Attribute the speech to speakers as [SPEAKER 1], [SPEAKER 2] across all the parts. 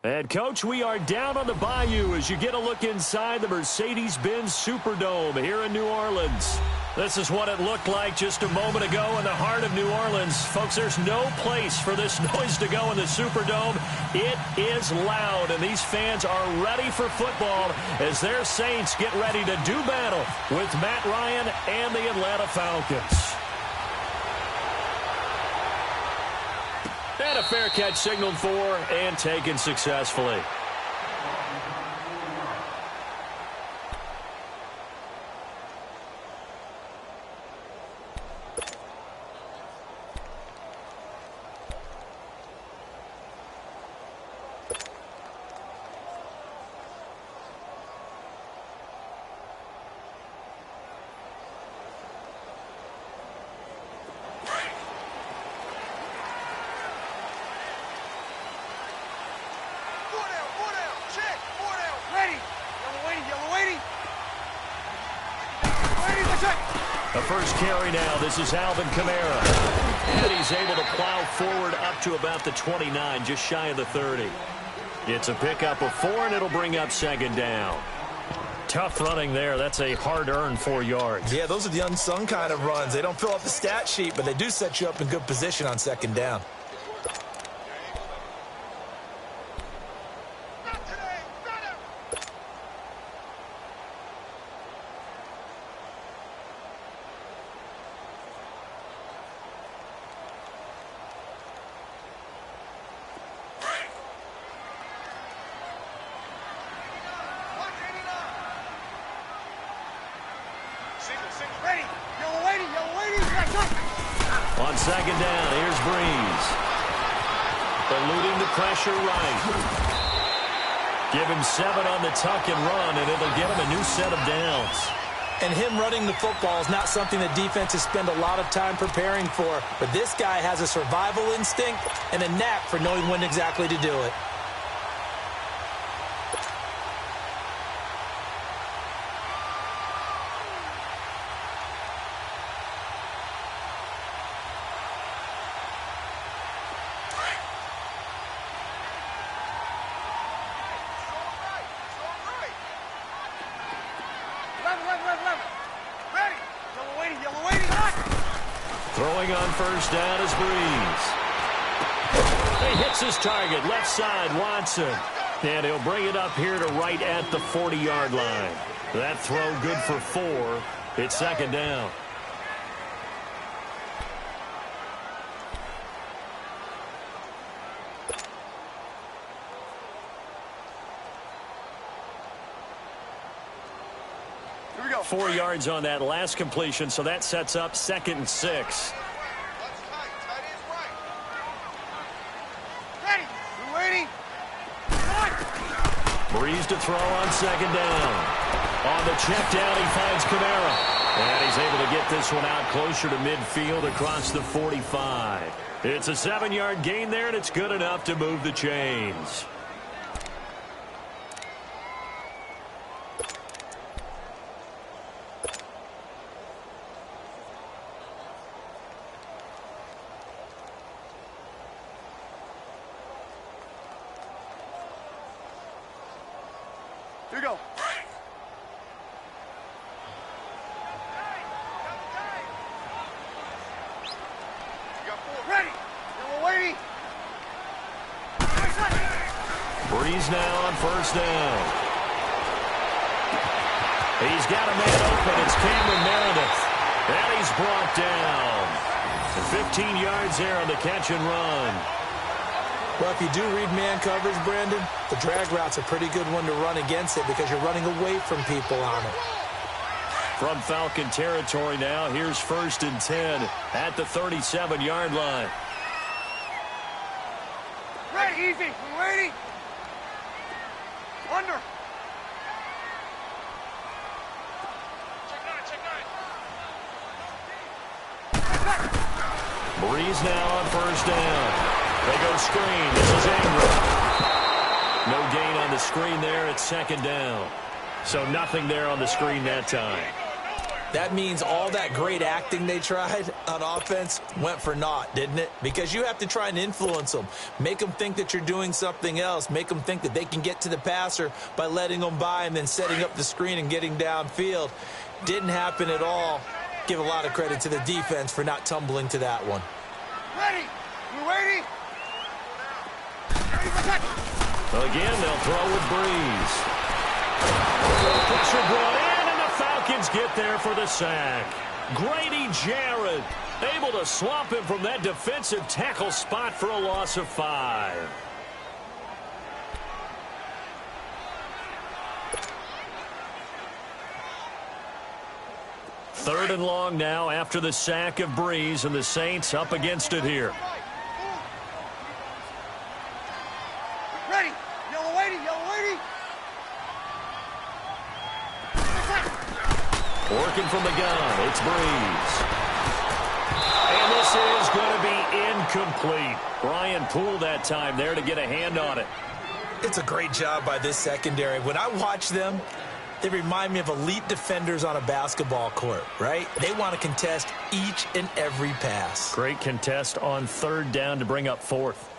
[SPEAKER 1] And, Coach, we are down on the bayou as you get a look inside the Mercedes-Benz Superdome here in New Orleans. This is what it looked like just a moment ago in the heart of New Orleans. Folks, there's no place for this noise to go in the Superdome. It is loud, and these fans are ready for football as their Saints get ready to do battle with Matt Ryan and the Atlanta Falcons. And a fair catch signaled for and taken successfully. The first carry now, this is Alvin Kamara. And he's able to plow forward up to about the 29, just shy of the 30. It's a pickup of 4, and it'll bring up second down. Tough running there. That's a hard-earned 4 yards.
[SPEAKER 2] Yeah, those are the unsung kind of runs. They don't fill up the stat sheet, but they do set you up in good position on second down.
[SPEAKER 1] On second down, here's Breeze. Eluding the pressure right. Give him 7 on the tuck and run, and it'll get him a new set of downs.
[SPEAKER 2] And him running the football is not something that defenses spend a lot of time preparing for. But this guy has a survival instinct and a knack for knowing when exactly to do it.
[SPEAKER 1] Throwing on first down is Breeze. He hits his target, left side, Watson. And he'll bring it up here to right at the 40-yard line. That throw good for 4. It's second down.
[SPEAKER 3] Here we go.
[SPEAKER 1] 4 yards on that last completion, so that sets up 2nd and 6. Breeze to throw on second down. On the check down, he finds Kamara. And he's able to get this one out closer to midfield across the 45. It's a 7-yard gain there, and it's good enough to move the chains.
[SPEAKER 3] Here we go. Ready. We're waiting.
[SPEAKER 1] Breeze now on first down. He's got a man open. It's Cameron Meredith. And he's brought down. And 15 yards there on the catch and run.
[SPEAKER 2] Well, if you do read man coverage, Brandon, the drag route's a pretty good one to run against it because you're running away from people on it.
[SPEAKER 1] From Falcon territory now, here's 1st and 10 at the 37-yard line.
[SPEAKER 3] Ready, easy. We're waiting. Under.
[SPEAKER 1] Breeze now on first down. They go screen. This is Ingram. No gain on the screen there. It's second down. So nothing there on the screen that time.
[SPEAKER 2] That means all that great acting they tried on offense went for naught, didn't it? Because you have to try and influence them. Make them think that you're doing something else. Make them think that they can get to the passer by letting them by and then setting up the screen and getting downfield. Didn't happen at all. Give a lot of credit to the defense for not tumbling to that one.
[SPEAKER 3] Ready? You ready?
[SPEAKER 1] Again, they'll throw with Breeze. Pressure brought in, and the Falcons get there for the sack. Grady Jarrett able to swamp him from that defensive tackle spot for a loss of 5. Third and long now after the sack of Breeze, and the Saints up against it here.
[SPEAKER 3] Ready? Yellow lady, yellow lady.
[SPEAKER 1] Working from the gun, it's Breeze. And this is going to be incomplete. Brian Poole that time there to get a hand on it.
[SPEAKER 2] It's a great job by this secondary. When I watch them, they remind me of elite defenders on a basketball court, right? They want to contest each and every pass.
[SPEAKER 1] Great contest on third down to bring up fourth.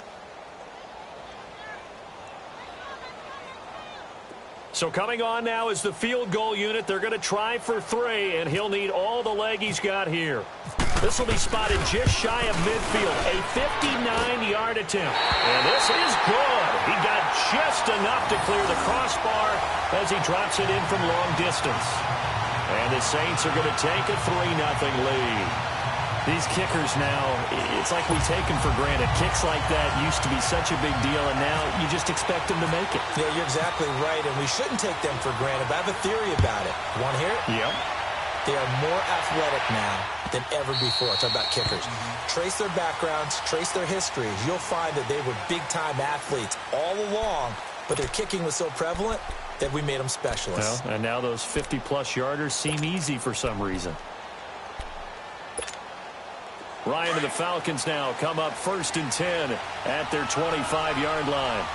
[SPEAKER 1] So coming on now is the field goal unit. They're going to try for 3, and he'll need all the leg he's got here. This will be spotted just shy of midfield, a 59-yard attempt. And this is good. He got just enough to clear the crossbar as he drops it in from long distance. And the Saints are going to take a 3-0 lead. These kickers now, it's like we take them for granted. Kicks like that used to be such a big deal, and now you just expect them to make it.
[SPEAKER 2] Yeah, you're exactly right, and we shouldn't take them for granted. But I have a theory about it. Want to hear it?
[SPEAKER 1] Yep.
[SPEAKER 2] They are more athletic now than ever before. Talk about kickers. Trace their backgrounds, trace their histories. You'll find that they were big-time athletes all along, but their kicking was so prevalent that we made them specialists.
[SPEAKER 1] Well, and now those 50-plus yarders seem easy for some reason. Ryan and the Falcons now come up 1st and 10 at their 25-yard line.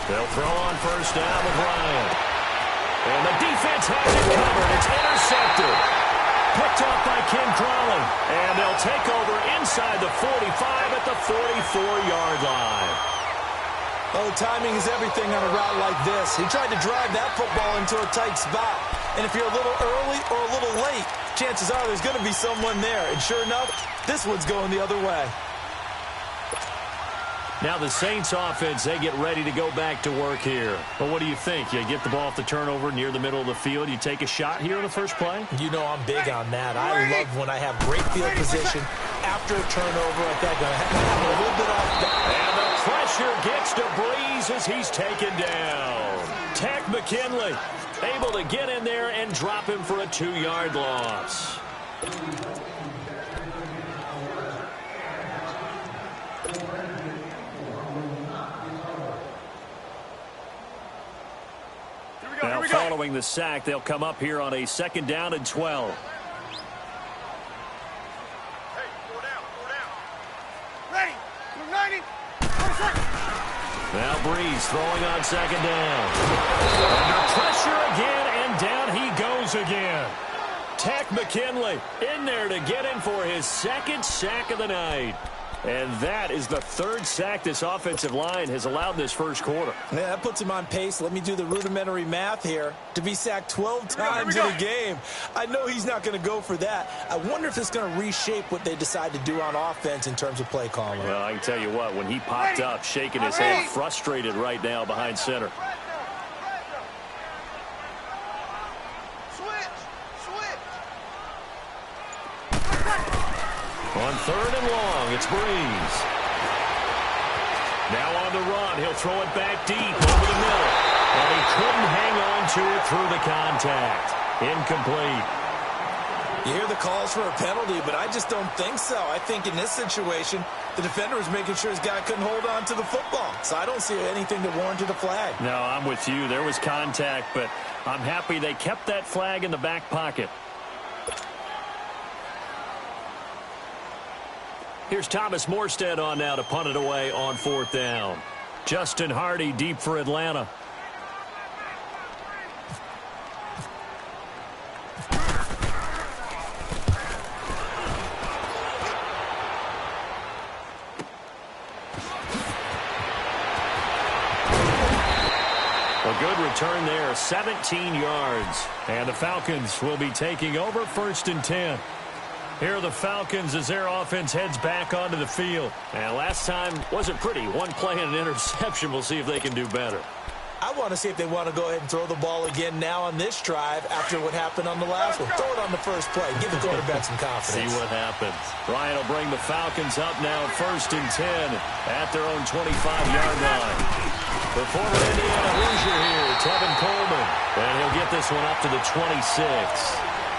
[SPEAKER 1] They'll throw on 1st down with Ryan. And the defense has it covered. It's intercepted. Picked off by Ken Crawley. And they'll take over inside the 45 at the 44-yard line.
[SPEAKER 2] Oh, timing is everything on a route like this. He tried to drive that football into a tight spot. And if you're a little early or a little late, chances are there's going to be someone there. And sure enough, this one's going the other way.
[SPEAKER 1] Now the Saints offense, they get ready to go back to work here. But what do you think? You get the ball off the turnover near the middle of the field. You take a shot here on the first play?
[SPEAKER 2] You know I'm big on that. I love when I have great field position after a turnover like that. Going to have a little bit off.
[SPEAKER 1] And the pressure gets to Breeze as he's taken down. Takk McKinley able to get in there and drop him for a 2-yard loss. Now, following the sack, they'll come up here on a 2nd down and 12.
[SPEAKER 3] Hey, 4 down, 4 down. Ready? 90. 40
[SPEAKER 1] Now Breeze throwing on 2nd down. Under pressure again, and down he goes again. Takk McKinley in there to get in for his 2nd sack of the night. And that is the 3rd sack this offensive line has allowed this first quarter.
[SPEAKER 2] Yeah, that puts him on pace. Let me do the rudimentary math here. To be sacked 12 times in a game. I know he's not going to go for that. I wonder if it's going to reshape what they decide to do on offense in terms of play calling.
[SPEAKER 1] Well, I can tell you what, when he popped up, shaking his head, frustrated right now behind center. On 3rd and long, it's Breeze. Now on the run, he'll throw it back deep over the middle. And he couldn't hang on to it through the contact. Incomplete.
[SPEAKER 2] You hear the calls for a penalty, but I just don't think so. I think in this situation, the defender was making sure his guy couldn't hold on to the football. So I don't see anything that warranted a flag.
[SPEAKER 1] No, I'm with you. There was contact, but I'm happy they kept that flag in the back pocket. Here's Thomas Morstead on now to punt it away on 4th down. Justin Hardy deep for Atlanta. A good return there, 17 yards. And the Falcons will be taking over 1st and 10. Here are the Falcons as their offense heads back onto the field. And last time wasn't pretty. One play and an interception. We'll see if they can do better.
[SPEAKER 2] I want to see if they want to go ahead and throw the ball again now on this drive after what happened on the last one. Throw it on the first play. Give the quarterback some confidence.
[SPEAKER 1] See what happens. Ryan will bring the Falcons up now 1st and 10 at their own 25-yard line. The former Indiana Hoosier here, Tevin Coleman. And he'll get this one up to the 26.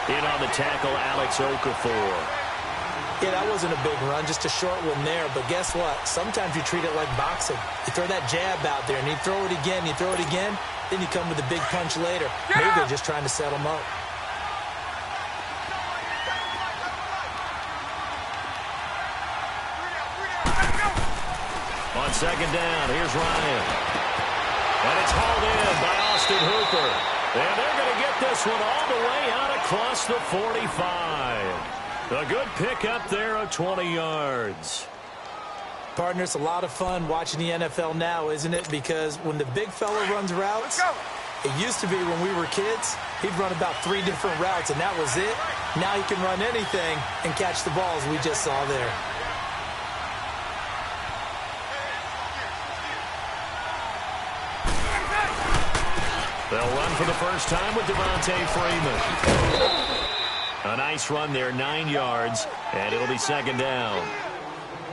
[SPEAKER 1] In on the tackle, Alex Okafor.
[SPEAKER 2] Yeah, that wasn't a big run, just a short one there. But guess what? Sometimes you treat it like boxing. You throw that jab out there, and you throw it again, then you come with a big punch later. Maybe they're just trying to set them up.
[SPEAKER 1] On 2nd down, here's Ryan. And it's hauled in by Austin Hooper. And they're going to get this one all the way out across the 45. A good pick up there of 20 yards.
[SPEAKER 2] Partner, it's a lot of fun watching the NFL now, isn't it? Because when the big fella runs routes, it used to be when we were kids, he'd run about 3 different routes, and that was it. Now he can run anything and catch the balls we just saw there.
[SPEAKER 1] They'll run for the first time with Devontae Freeman. A nice run there, 9 yards, and it'll be 2nd down.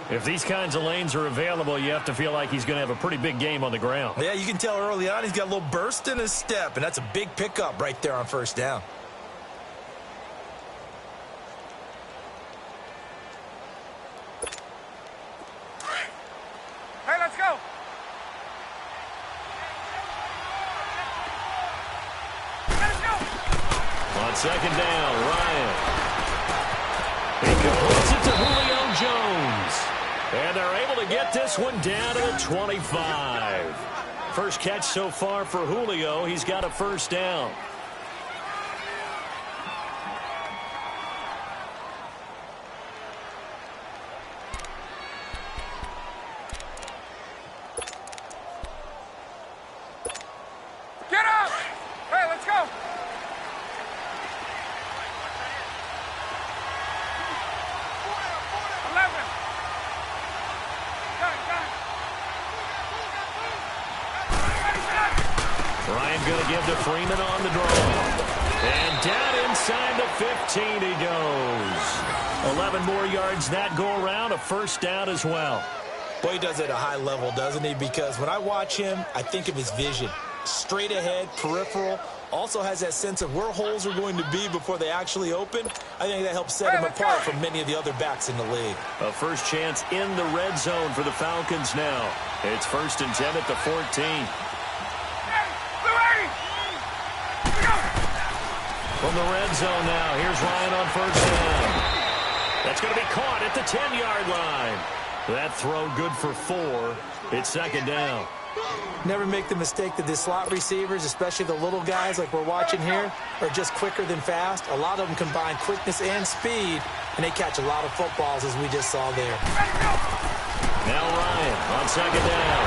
[SPEAKER 1] If these kinds of lanes are available, you have to feel like he's going to have a pretty big game on the ground.
[SPEAKER 2] Yeah, you can tell early on he's got a little burst in his step, and that's a big pickup right there on 1st down.
[SPEAKER 3] Hey, let's go.
[SPEAKER 1] On 2nd down, Ryan. He completes it to Julio Jones. And they're able to get this one down to the 25. First catch so far for Julio. He's got a 1st down.
[SPEAKER 3] Get up. Hey, let's go.
[SPEAKER 1] Ryan going to give to Freeman on the draw. And down inside the 15 he goes. 11 more yards that go around, a 1st down as well.
[SPEAKER 2] Boy, he does it at a high level, doesn't he? Because when I watch him, I think of his vision. Straight ahead, peripheral. Also has that sense of where holes are going to be before they actually open. I think that helps set him apart from many of the other backs in the league.
[SPEAKER 1] A first chance in the red zone for the Falcons now. It's 1st and 10 at the 14. From the red zone now, here's Ryan on 1st down. That's going to be caught at the 10-yard line. That throw good for 4. It's 2nd down.
[SPEAKER 2] Never make the mistake that the slot receivers, especially the little guys like we're watching here, are just quicker than fast. A lot of them combine quickness and speed, and they catch a lot of footballs, as we just saw there.
[SPEAKER 1] Now Ryan on 2nd down.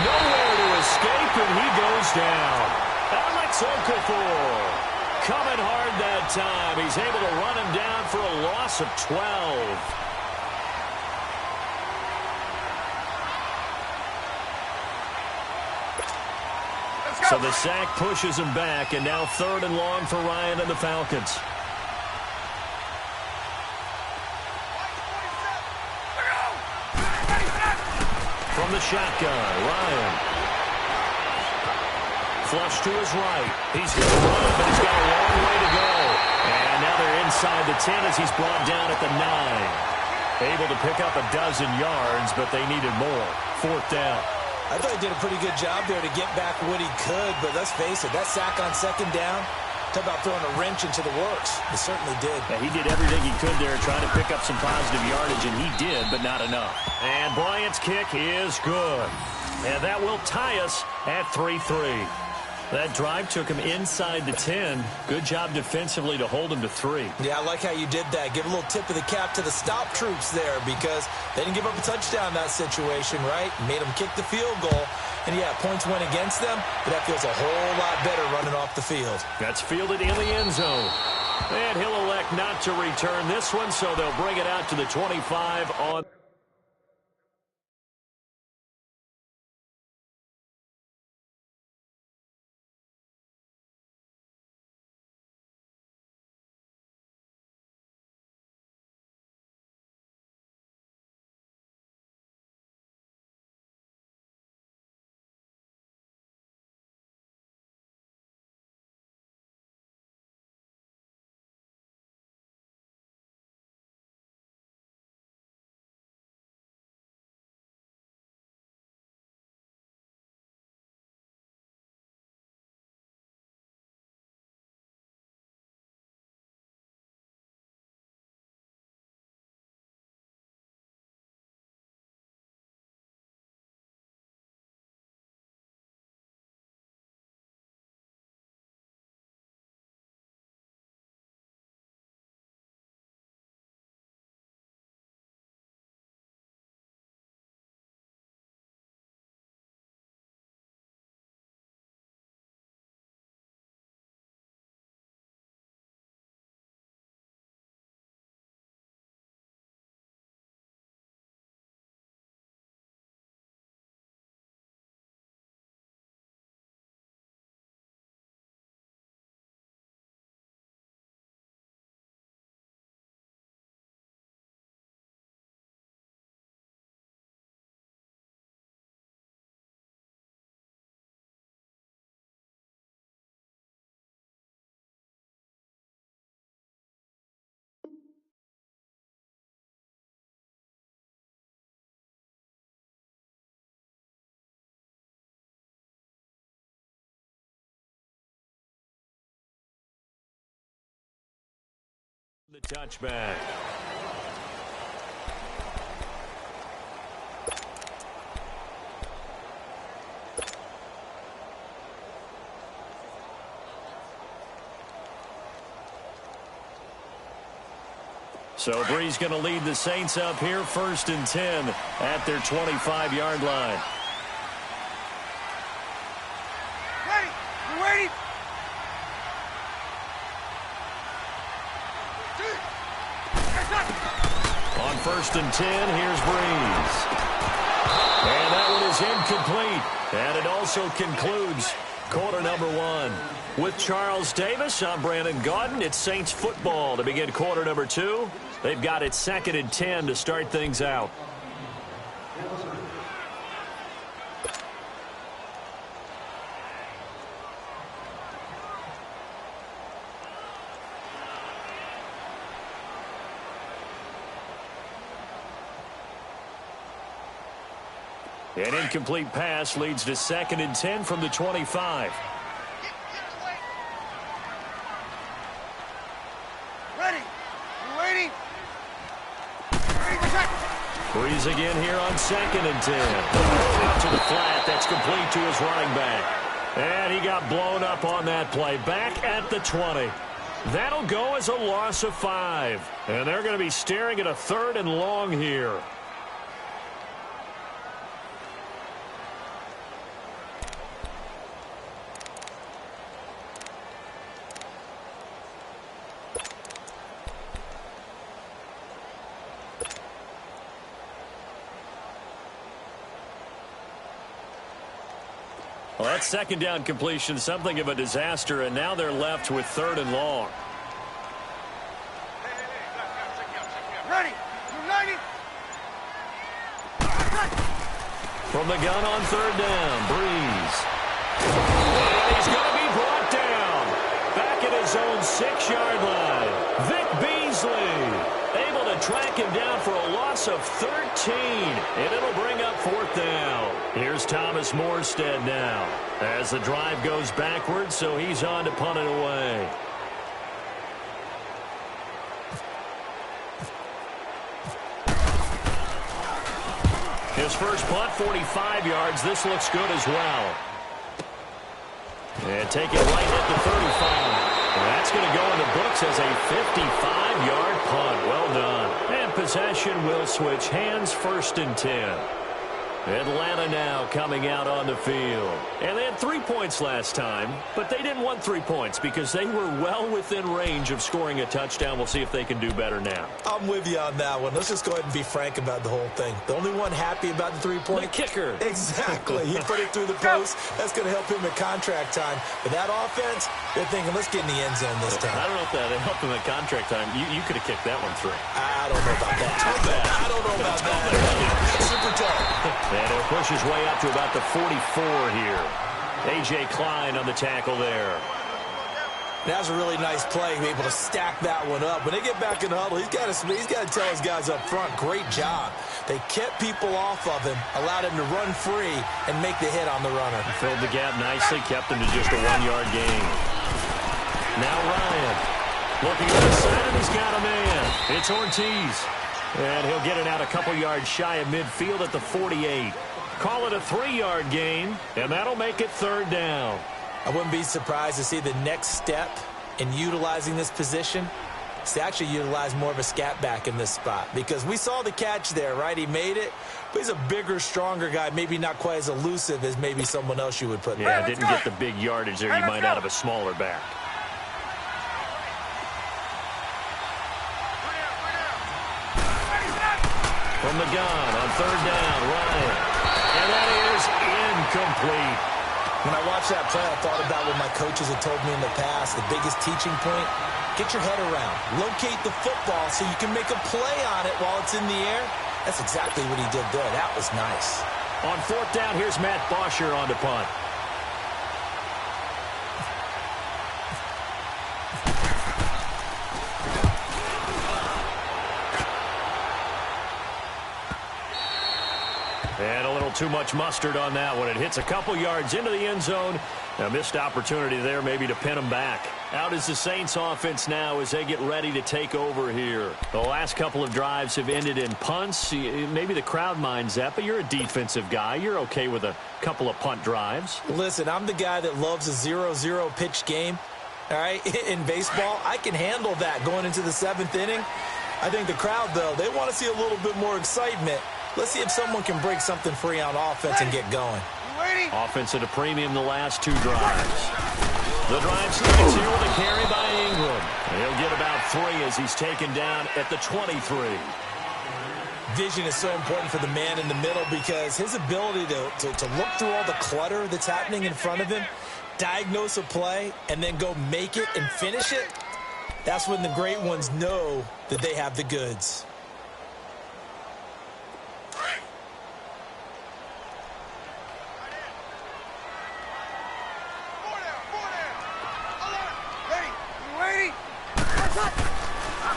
[SPEAKER 1] Nowhere to escape, and he goes down. Alex Okafor coming hard that time. He's able to run him down for a loss of 12. So the sack pushes him back, and now 3rd and long for Ryan and the Falcons. From the shotgun, Ryan. Flush to his right. He's going to run, but he's got a long way to go. And now they're inside the 10 as he's brought down at the 9. Able to pick up a dozen yards, but they needed more. 4th down.
[SPEAKER 2] I thought he did a pretty good job there to get back what he could, but let's face it, that sack on 2nd down, Talk about throwing a wrench into the works. He certainly did.
[SPEAKER 1] Yeah, he did everything he could there trying to pick up some positive yardage, and he did, but not enough. And Bryant's kick is good. And that will tie us at 3-3. That drive took him inside the 10. Good job defensively to hold him to 3.
[SPEAKER 2] Yeah, I like how you did that. Give a little tip of the cap to the stop troops there because they didn't give up a touchdown in that situation, right? Made them kick the field goal. And, yeah, points went against them, but that feels a whole lot better running off the field.
[SPEAKER 1] That's fielded in the end zone. And he'll elect not to return this one, so they'll bring it out to the 25 on. The touchback. So Bree's going to lead the Saints up here 1st and 10 at their 25-yard line.
[SPEAKER 3] Ready. We're waiting.
[SPEAKER 1] On 1st and 10, here's Breeze. And that one is incomplete. And it also concludes quarter number 1. With Charles Davis, I'm Brandon Gaudin. It's Saints football to begin quarter number 2. They've got it 2nd and 10 to start things out. An incomplete pass leads to 2nd and 10 from the 25.
[SPEAKER 3] Ready. We're waiting. Ready for tackle.
[SPEAKER 1] Breeze again here on 2nd and 10. Out to the flat. That's complete to his running back. And he got blown up on that play. Back at the 20. That'll go as a loss of 5. And they're going to be staring at a 3rd and long here. Well, that 2nd down completion, something of a disaster, and now they're left with 3rd and long.
[SPEAKER 3] Ready. United.
[SPEAKER 1] From the gun on 3rd down, Breeze. And he's going to be brought down. Back at his his own 6-yard line. Vic Beasley able to track him down for a loss of 13, and it'll bring up 4th down. Here's Thomas Morstead now as the drive goes backwards, so he's on to punt it away. His first punt, 45 yards. This looks good as well. And take it right at the 35. That's going to go in the books as a 55-yard punt. Well done. And possession will switch hands, 1st and 10. Atlanta now coming out on the field. And they had 3 points last time, but they didn't want 3 points because they were well within range of scoring a touchdown. We'll see if they can do better now.
[SPEAKER 2] I'm with you on that one. Let's just go ahead and be frank about the whole thing. The only one happy about the 3-point?
[SPEAKER 1] The kicker.
[SPEAKER 2] Exactly. He put it through the post. That's going to help him at contract time. But that offense, they're thinking, let's get in the end zone this time.
[SPEAKER 1] I don't know if that helped him at contract time. You could have kicked that one through.
[SPEAKER 2] I don't know about that. I don't know about that. Super tough.
[SPEAKER 1] And he'll push his way up to about the 44 here. A.J. Klein on the tackle there.
[SPEAKER 2] That's a really nice play, be able to stack that one up. When they get back in the huddle, he's got to tell his guys up front, great job. They kept people off of him, allowed him to run free and make the hit on the runner.
[SPEAKER 1] Filled the gap nicely, kept him to just a 1-yard gain. Now Ryan looking to the side, and he's got a man. It's Ortiz. And he'll get it out a couple yards shy of midfield at the 48. Call it a 3-yard gain, and that'll make it 3rd down.
[SPEAKER 2] I wouldn't be surprised to see the next step in utilizing this position is to actually utilize more of a scat back in this spot. Because we saw the catch there, right? He made it, but he's a bigger, stronger guy, maybe not quite as elusive as maybe someone else you would put there.
[SPEAKER 1] Yeah, didn't get the big yardage there you might out of a smaller back. From the gun on 3rd down, Ryan. And that is incomplete.
[SPEAKER 2] When I watched that play, I thought about what my coaches had told me in the past. The biggest teaching point, get your head around. Locate the football so you can make a play on it while it's in the air. That's exactly what he did there. That was nice.
[SPEAKER 1] On 4th down, here's Matt Bosher on to punt. And a little too much mustard on that one. It hits a couple yards into the end zone. A missed opportunity there maybe to pin them back. Out is the Saints offense now as they get ready to take over here. The last couple of drives have ended in punts. Maybe the crowd minds that, but you're a defensive guy. You're okay with a couple of punt drives.
[SPEAKER 2] Listen, I'm the guy that loves a 0-0 pitch game. All right, in baseball, I can handle that going into the 7th inning. I think the crowd, though, they want to see a little bit more excitement. Let's see if someone can break something free on offense and get going.
[SPEAKER 1] Offense at a premium the last 2 drives. The drive starts here with a carry by Ingram. He'll get about 3 as he's taken down at the 23.
[SPEAKER 2] Vision is so important for the man in the middle because his ability to look through all the clutter that's happening in front of him, diagnose a play, and then go make it and finish it, that's when the great ones know that they have the goods.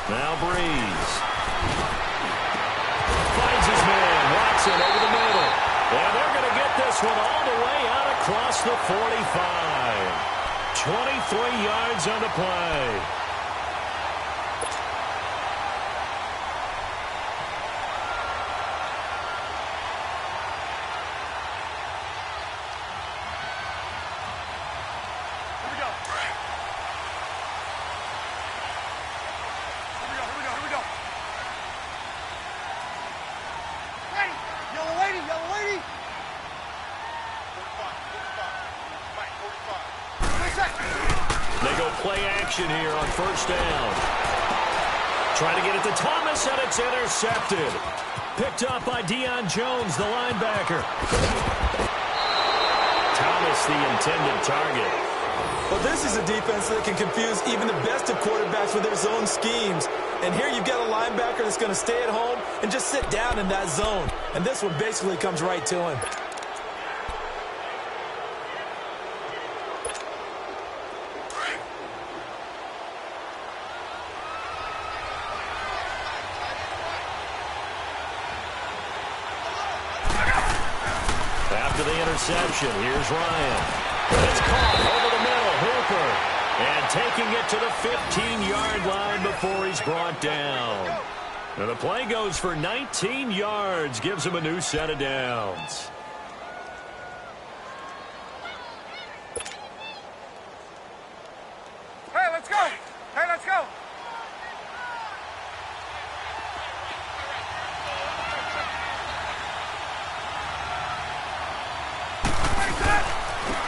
[SPEAKER 1] Now Breeze. Finds his man. Watson over the middle. And they're going to get this one all the way out across the 45. 23 yards on the play. Here on 1st down. Trying to get it to Thomas, and it's intercepted. Picked up by Deion Jones, the linebacker. Thomas, the intended target.
[SPEAKER 2] Well, this is a defense that can confuse even the best of quarterbacks with their zone schemes. And here you've got a linebacker that's going to stay at home and just sit down in that zone. And this one basically comes right to him.
[SPEAKER 1] after the interception. Here's Ryan. It's caught over the middle. Hooper. And taking it to the 15-yard line before he's brought down. Now the play goes for 19 yards. Gives him a new set of downs.
[SPEAKER 3] Hey, let's go. Hey, let's go.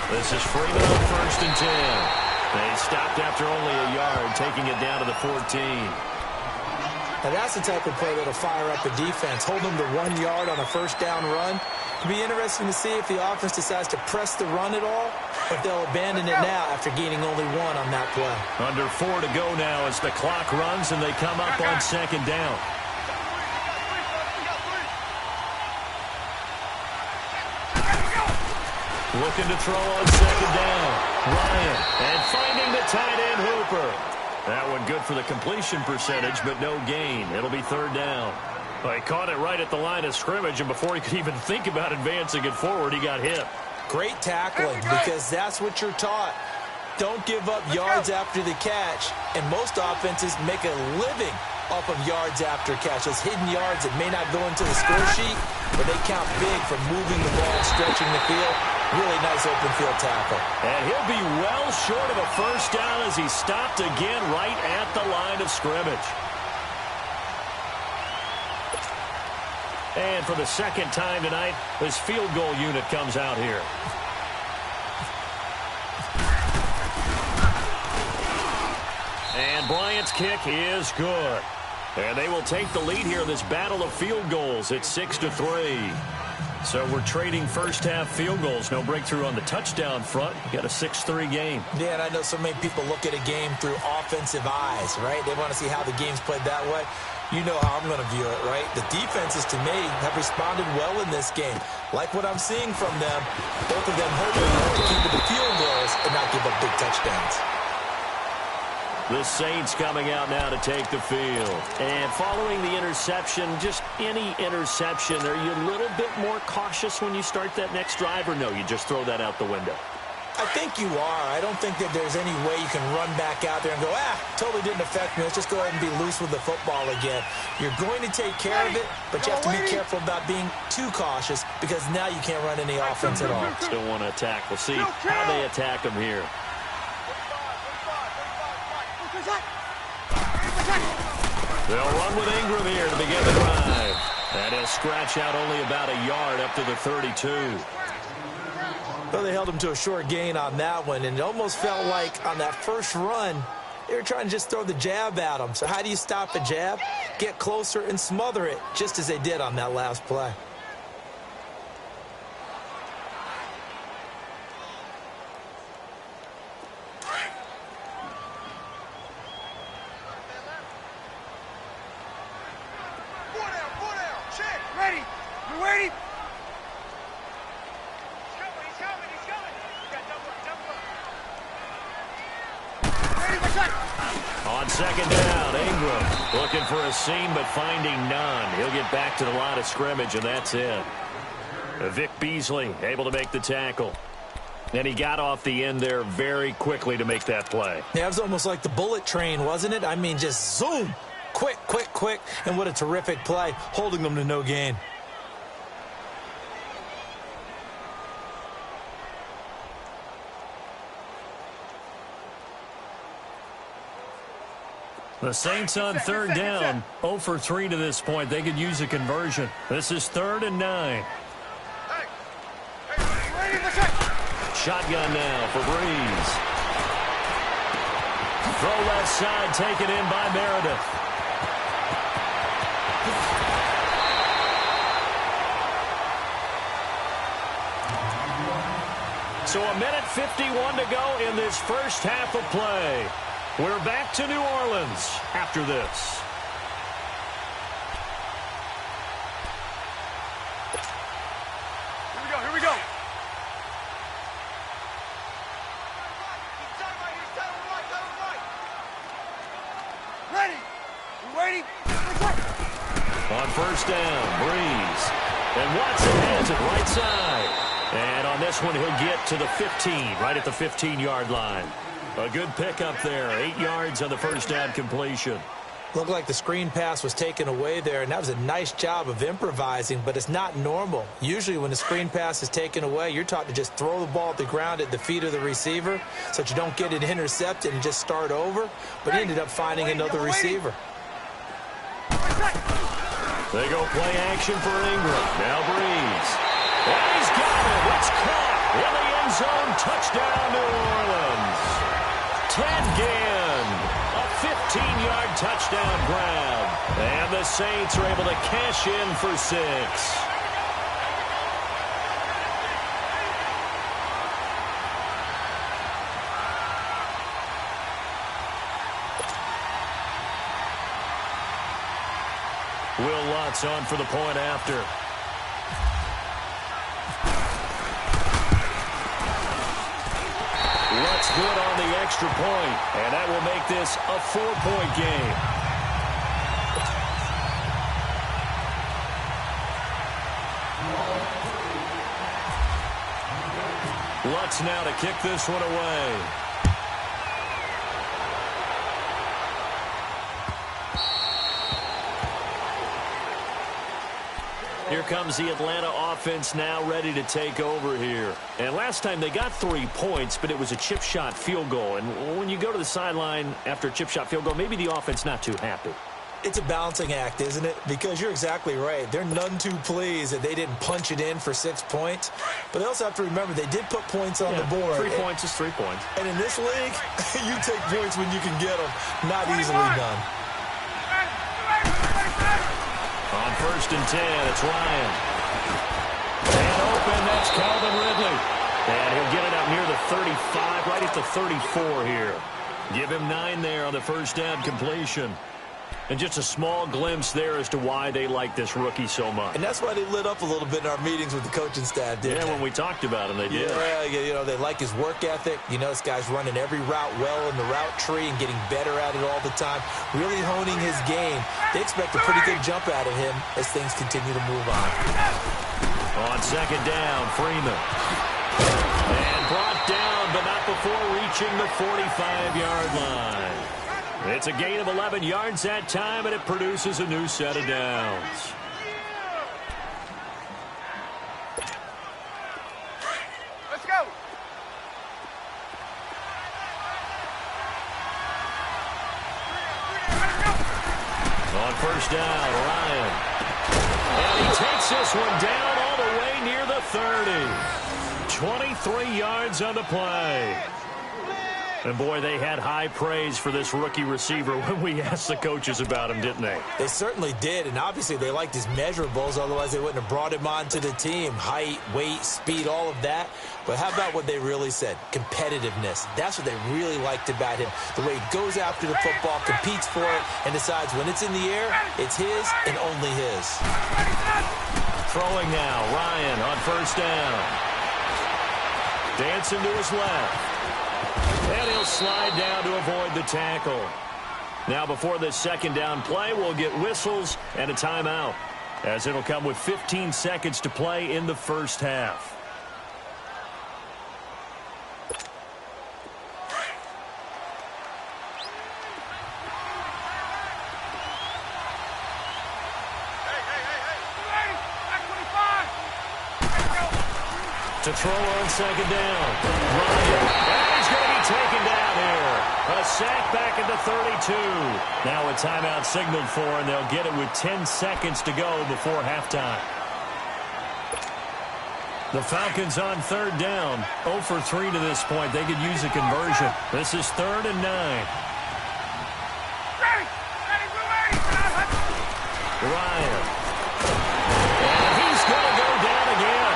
[SPEAKER 1] This is Freeman on 1st and 10. They stopped after only a yard, taking it down to the 14.
[SPEAKER 2] Now that's the type of play that'll fire up the defense. Hold them to 1 yard on a first down run. It'll be interesting to see if the offense decides to press the run at all, or if they'll abandon it now after gaining only 1 on that play.
[SPEAKER 1] Under 4 to go now as the clock runs and they come up on 2nd down. Looking to throw on 2nd down. Ryan, and finding the tight end Hooper. That one good for the completion percentage, but no gain. It'll be 3rd down. Well, he caught it right at the line of scrimmage, and before he could even think about advancing it forward, he got hit.
[SPEAKER 2] Great tackling, because that's what you're taught. Don't give up yards after the catch, and most offenses make a living off of yards after catch. Those hidden yards that may not go into the score sheet, but they count big for moving the ball and stretching the field. Really nice open field tackle.
[SPEAKER 1] And he'll be well short of a first down as he stopped again right at the line of scrimmage. And for the 2nd time tonight, this field goal unit comes out here. And Bryant's kick is good. And they will take the lead here in this battle of field goals. It's 6-3. So we're trading first-half field goals. No breakthrough on the touchdown front. You got a 6-3 game.
[SPEAKER 2] Yeah, and I know so many people look at a game through offensive eyes, right? They want to see how the game's played that way. You know how I'm going to view it, right? The defenses, to me, have responded well in this game. Like what I'm seeing from them, both of them hoping to keep it to field goals and not give up big touchdowns.
[SPEAKER 1] The Saints coming out now to take the field. And following the interception, just any interception, are you a little bit more cautious when you start that next drive, or no, you just throw that out the window?
[SPEAKER 2] I think you are. I don't think that there's any way you can run back out there and go, totally didn't affect me. Let's just go ahead and be loose with the football again. You're going to take care of it, but you have to be careful about being too cautious because now you can't run any offense at all.
[SPEAKER 1] Still want to attack. We'll see how they attack them here. They'll run with Ingram here to begin the drive. And he'll scratch out only about a yard up to the 32.
[SPEAKER 2] Well, they held him to a short gain on that one, and it almost felt like on that first run, they were trying to just throw the jab at him. So how do you stop a jab? Get closer and smother it, just as they did on that last play.
[SPEAKER 3] Ready. You ready?
[SPEAKER 1] On 2nd down, Ingram looking for a seam but finding none. He'll get back to the line of scrimmage, and that's it. Vic Beasley able to make the tackle. And he got off the end there very quickly to make that play.
[SPEAKER 2] Yeah, it was almost like the bullet train, wasn't it? I mean, just zoom. Quick, quick, quick. And what a terrific play, holding them to no gain.
[SPEAKER 1] The Saints on 3rd down, 0 for 3 to this point. They could use a conversion. This is 3rd and 9. Shotgun now for Breeze. Throw left side, taken in by Meredith. So 1:51 to go in this first half of play. We're back to New Orleans after this.
[SPEAKER 3] Here we go. Ready. You waiting?
[SPEAKER 1] On 1st down, Breeze. And Watson has it right side. And on this one, he'll get to the 15, right at the 15-yard line. A good pickup there, 8 yards on the first down completion.
[SPEAKER 2] Looked like the screen pass was taken away there, and that was a nice job of improvising, but it's not normal. Usually when the screen pass is taken away, you're taught to just throw the ball at the ground at the feet of the receiver so that you don't get it intercepted and just start over, but he ended up finding another receiver.
[SPEAKER 1] They go play action for Ingram. Now Breeze. And he's got it. It's caught in the end zone. Touchdown, New Orleans. Ted Ginn. A 15-yard touchdown grab. And the Saints are able to cash in for 6. Will Lutz on for the point after. Lutz good on the extra point, and that will make this a 4-point game. Lutz now to kick this one away. Here comes the Atlanta offense now ready to take over here. And last time they got 3 points, but it was a chip shot field goal. And when you go to the sideline after a chip shot field goal, maybe the offense not too happy.
[SPEAKER 2] It's a balancing act, isn't it? Because you're exactly right. They're none too pleased that they didn't punch it in for 6 points. But they also have to remember they did put points on the board.
[SPEAKER 1] 3 points is 3 points.
[SPEAKER 2] And in this league, you take points when you can get them. Not easily done.
[SPEAKER 1] On 1st and 10, it's Ryan. And open, that's Calvin Ridley. And he'll get it out near the 35, right at the 34 here. Give him 9 there on the first down completion. And just a small glimpse there as to why they like this rookie so much.
[SPEAKER 2] And that's why they lit up a little bit in our meetings with the coaching staff, didn't they?
[SPEAKER 1] When we talked about him, they did.
[SPEAKER 2] Yeah, you know, they like his work ethic. You know, this guy's running every route well in the route tree and getting better at it all the time, really honing his game. They expect a pretty good jump out of him as things continue to move on.
[SPEAKER 1] On 2nd down, Freeman. And brought down, but not before reaching the 45-yard line. It's a gain of 11 yards that time, and it produces a new set of downs.
[SPEAKER 3] Let's go.
[SPEAKER 1] On 1st down, Ryan. And he takes this one down all the way near the 30. 23 yards on the play. And, boy, they had high praise for this rookie receiver when we asked the coaches about him, didn't they?
[SPEAKER 2] They certainly did, and obviously they liked his measurables. Otherwise, they wouldn't have brought him onto the team. Height, weight, speed, all of that. But how about what they really said? Competitiveness. That's what they really liked about him. The way he goes after the football, competes for it, and decides when it's in the air, it's his and only his.
[SPEAKER 1] Throwing now, Ryan on 1st down. Dancing to his left. And he'll slide down to avoid the tackle. Now before this 2nd down play, we'll get whistles and a timeout, as it'll come with 15 seconds to play in the first half. To throw on 2nd down. Ryan. And he's going to be taken down here. A sack back at the 32. Now a timeout signaled for, and they'll get it with 10 seconds to go before halftime. The Falcons on 3rd down. 0 for 3 to this point. They could use a conversion. This is 3rd and 9. Ryan. And he's going to go down again.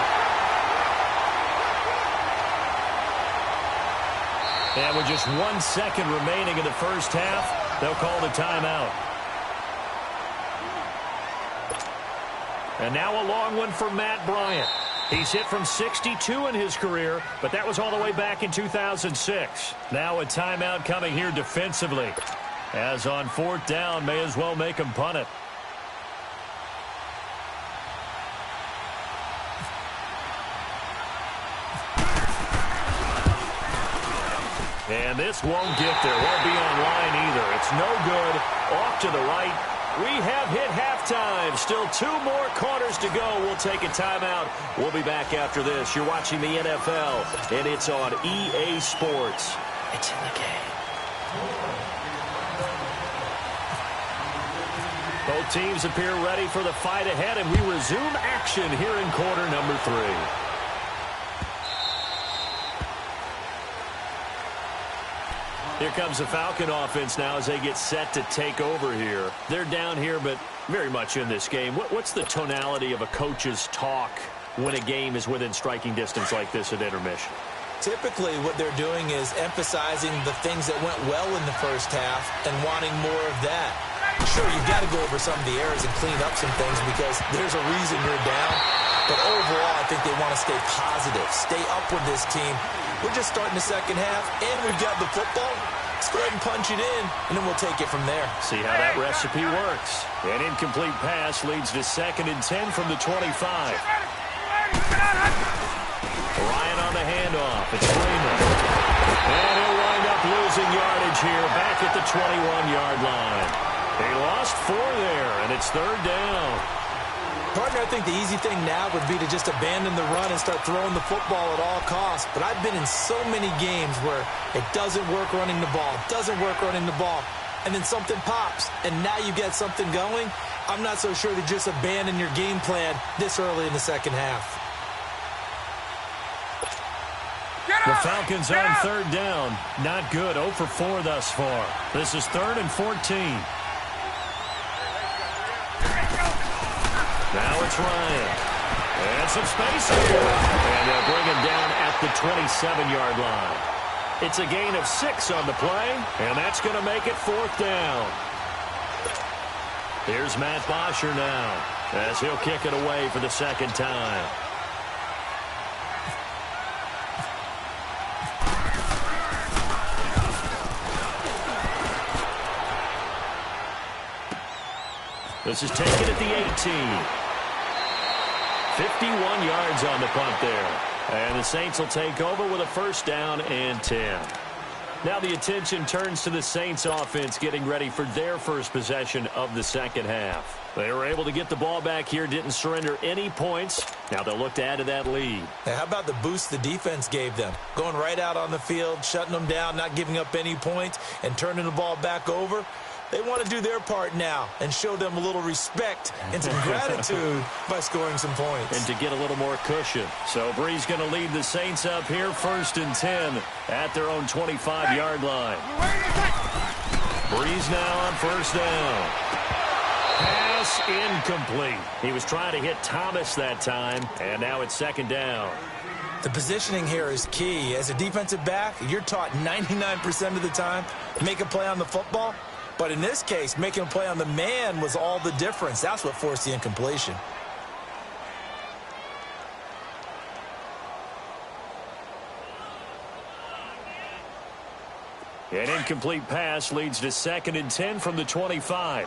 [SPEAKER 1] And with just 1 second remaining in the first half, they'll call the timeout. And now a long one for Matt Bryant. He's hit from 62 in his career, but that was all the way back in 2006. Now a timeout coming here defensively. As on 4th down, may as well make him punt it. And this won't get there. Won't be online either. It's no good. Off to the right. We have hit halftime. Still 2 more quarters to go. We'll take a timeout. We'll be back after this. You're watching the NFL, and it's on EA Sports.
[SPEAKER 4] It's in the game.
[SPEAKER 1] Both teams appear ready for the fight ahead, and we resume action here in quarter number 3. Here comes the Falcon offense now as they get set to take over here. They're down here, but very much in this game. What's the tonality of a coach's talk when a game is within striking distance like this at intermission?
[SPEAKER 2] Typically, what they're doing is emphasizing the things that went well in the first half and wanting more of that. Sure, you've got to go over some of the errors and clean up some things because there's a reason you're down. But overall, I think they want to stay positive, stay up with this team. We're just starting the second half, and we've got the football. Let's go ahead and punch it in, and then we'll take it from there.
[SPEAKER 1] See how that recipe works. An incomplete pass leads to 2nd and 10 from the 25. Ryan on the handoff. It's Freeman. And he'll wind up losing yardage here back at the 21-yard line. They lost 4 there, and it's 3rd down.
[SPEAKER 2] Partner, I think the easy thing now would be to just abandon the run and start throwing the football at all costs. But I've been in so many games where it doesn't work running the ball, and then something pops, and now you get something going. I'm not so sure to just abandon your game plan this early in the second half.
[SPEAKER 1] The Falcons on 3rd down. Not good. 0 for 4 thus far. This is 3rd and 14. Now it's Ryan. And some space here. And they'll bring him down at the 27-yard line. It's a gain of 6 on the play, and that's going to make it 4th down. Here's Matt Bosher now as he'll kick it away for the 2nd time. This is taken at the 18. 51 yards on the punt there. And the Saints will take over with a 1st down and 10. Now the attention turns to the Saints offense getting ready for their first possession of the second half. They were able to get the ball back here, didn't surrender any points. Now they'll look to add to that lead.
[SPEAKER 2] Now, how about the boost the defense gave them? Going right out on the field, shutting them down, not giving up any points, and turning the ball back over. They want to do their part now and show them a little respect and some gratitude by scoring some points.
[SPEAKER 1] And to get a little more cushion. So Bree's going to lead the Saints up here 1st and 10 at their own 25-yard line. Bree's now on 1st down. Pass incomplete. He was trying to hit Thomas that time, and now it's 2nd down.
[SPEAKER 2] The positioning here is key. As a defensive back, you're taught 99% of the time, make a play on the football. But in this case, making a play on the man was all the difference. That's what forced the incompletion.
[SPEAKER 1] An incomplete pass leads to 2nd and 10 from the 25.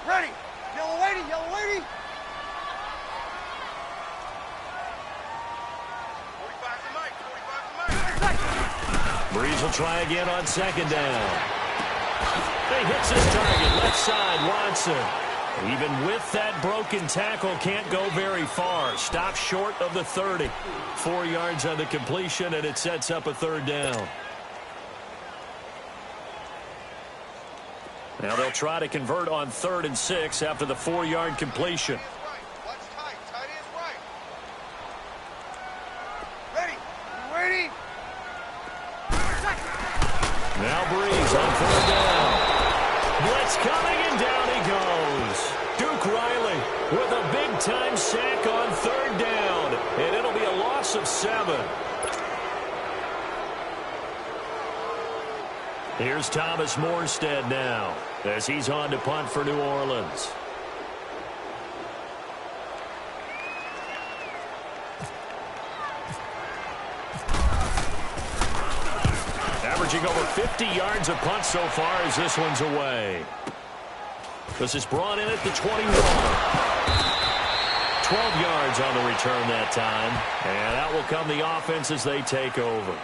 [SPEAKER 3] Ready. Yellow lady, yellow lady. 45 to Mike, 45 to Mike.
[SPEAKER 1] Breeze will try again on 2nd down. He hits his target, left side, Watson. Even with that broken tackle, can't go very far. Stops short of the 30. 4 yards on the completion, and it sets up a 3rd down. Now they'll try to convert on 3rd and 6 after the 4-yard completion. Now Breeze on 4th down. Blitz coming, and down he goes. Duke Riley with a big-time sack on 3rd down, and it'll be a loss of 7. Here's Thomas Morstead now as he's on to punt for New Orleans. Averaging over 50 yards a punt so far as this one's away. This is brought in at the 21. 12 yards on the return that time. And out will come the offense as they take over.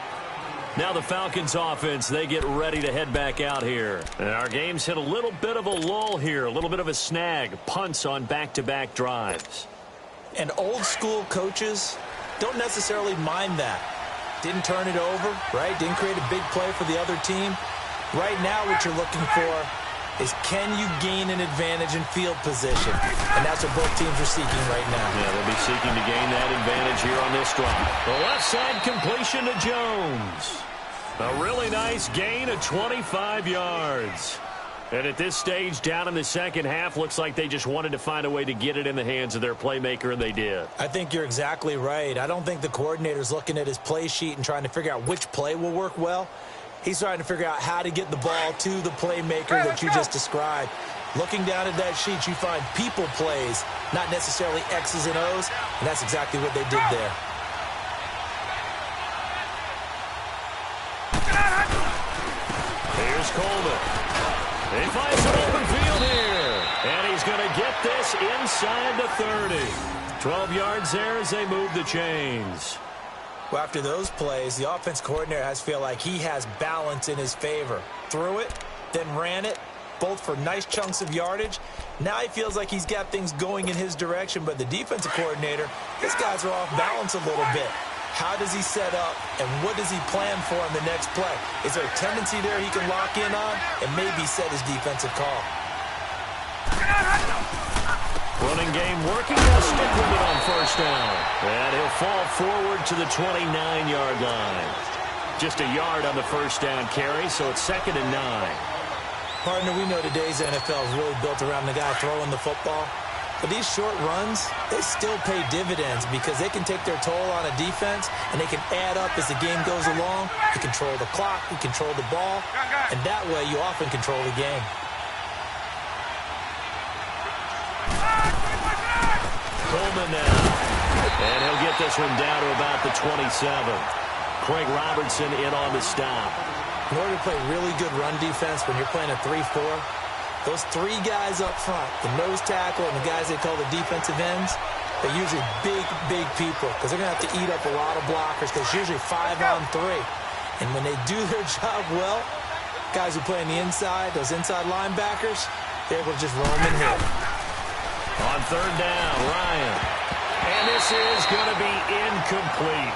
[SPEAKER 1] Now the Falcons offense, they get ready to head back out here. And our game's hit a little bit of a lull here, a little bit of a snag. Punts on back-to-back drives.
[SPEAKER 2] And old school coaches don't necessarily mind that. Didn't turn it over, right? Didn't create a big play for the other team. Right now what you're looking for is can you gain an advantage in field position? And that's what both teams are seeking right now.
[SPEAKER 1] Yeah, they'll be seeking to gain that advantage here on this drive. The left side completion to Jones. A really nice gain of 25 yards. And at this stage, down in the second half, looks like they just wanted to find a way to get it in the hands of their playmaker, and they did.
[SPEAKER 2] I think you're exactly right. I don't think the coordinator's looking at his play sheet and trying to figure out which play will work well. He's trying to figure out how to get the ball to the playmaker that you just described. Looking down at that sheet, you find people plays, not necessarily X's and O's, and that's exactly what they did there.
[SPEAKER 1] Here's Coleman. He finds an open field here. And he's going to get this inside the 30. 12 yards there as they move the chains.
[SPEAKER 2] Well, after those plays, the offense coordinator has to feel like he has balance in his favor. Threw it, then ran it, both for nice chunks of yardage. Now he feels like he's got things going in his direction, but the defensive coordinator, his guys are off balance a little bit. How does he set up, and what does he plan for in the next play? Is there a tendency there he can lock in on and maybe set his defensive call?
[SPEAKER 1] Running game working. They'll stick with it on first down. And he'll fall forward to the 29-yard line. Just a yard on the first down carry, so it's 2nd and 9.
[SPEAKER 2] Partner, we know today's NFL is really built around the guy throwing the football. But these short runs, they still pay dividends because they can take their toll on a defense, and they can add up as the game goes along. You control the clock, you control the ball, and that way you often control the game.
[SPEAKER 1] Coleman now. And he'll get this one down to about the 27. Craig Robertson in on the stop.
[SPEAKER 2] In order to play really good run defense when you're playing a 3-4, those three guys up front, the nose tackle and the guys they call the defensive ends, they're usually big people because they're going to have to eat up a lot of blockers because it's usually 5-on-3. And when they do their job well, guys who play on the inside, those inside linebackers, they're able to just roam and hit.
[SPEAKER 1] On third down, Ryan. And this is going to be incomplete.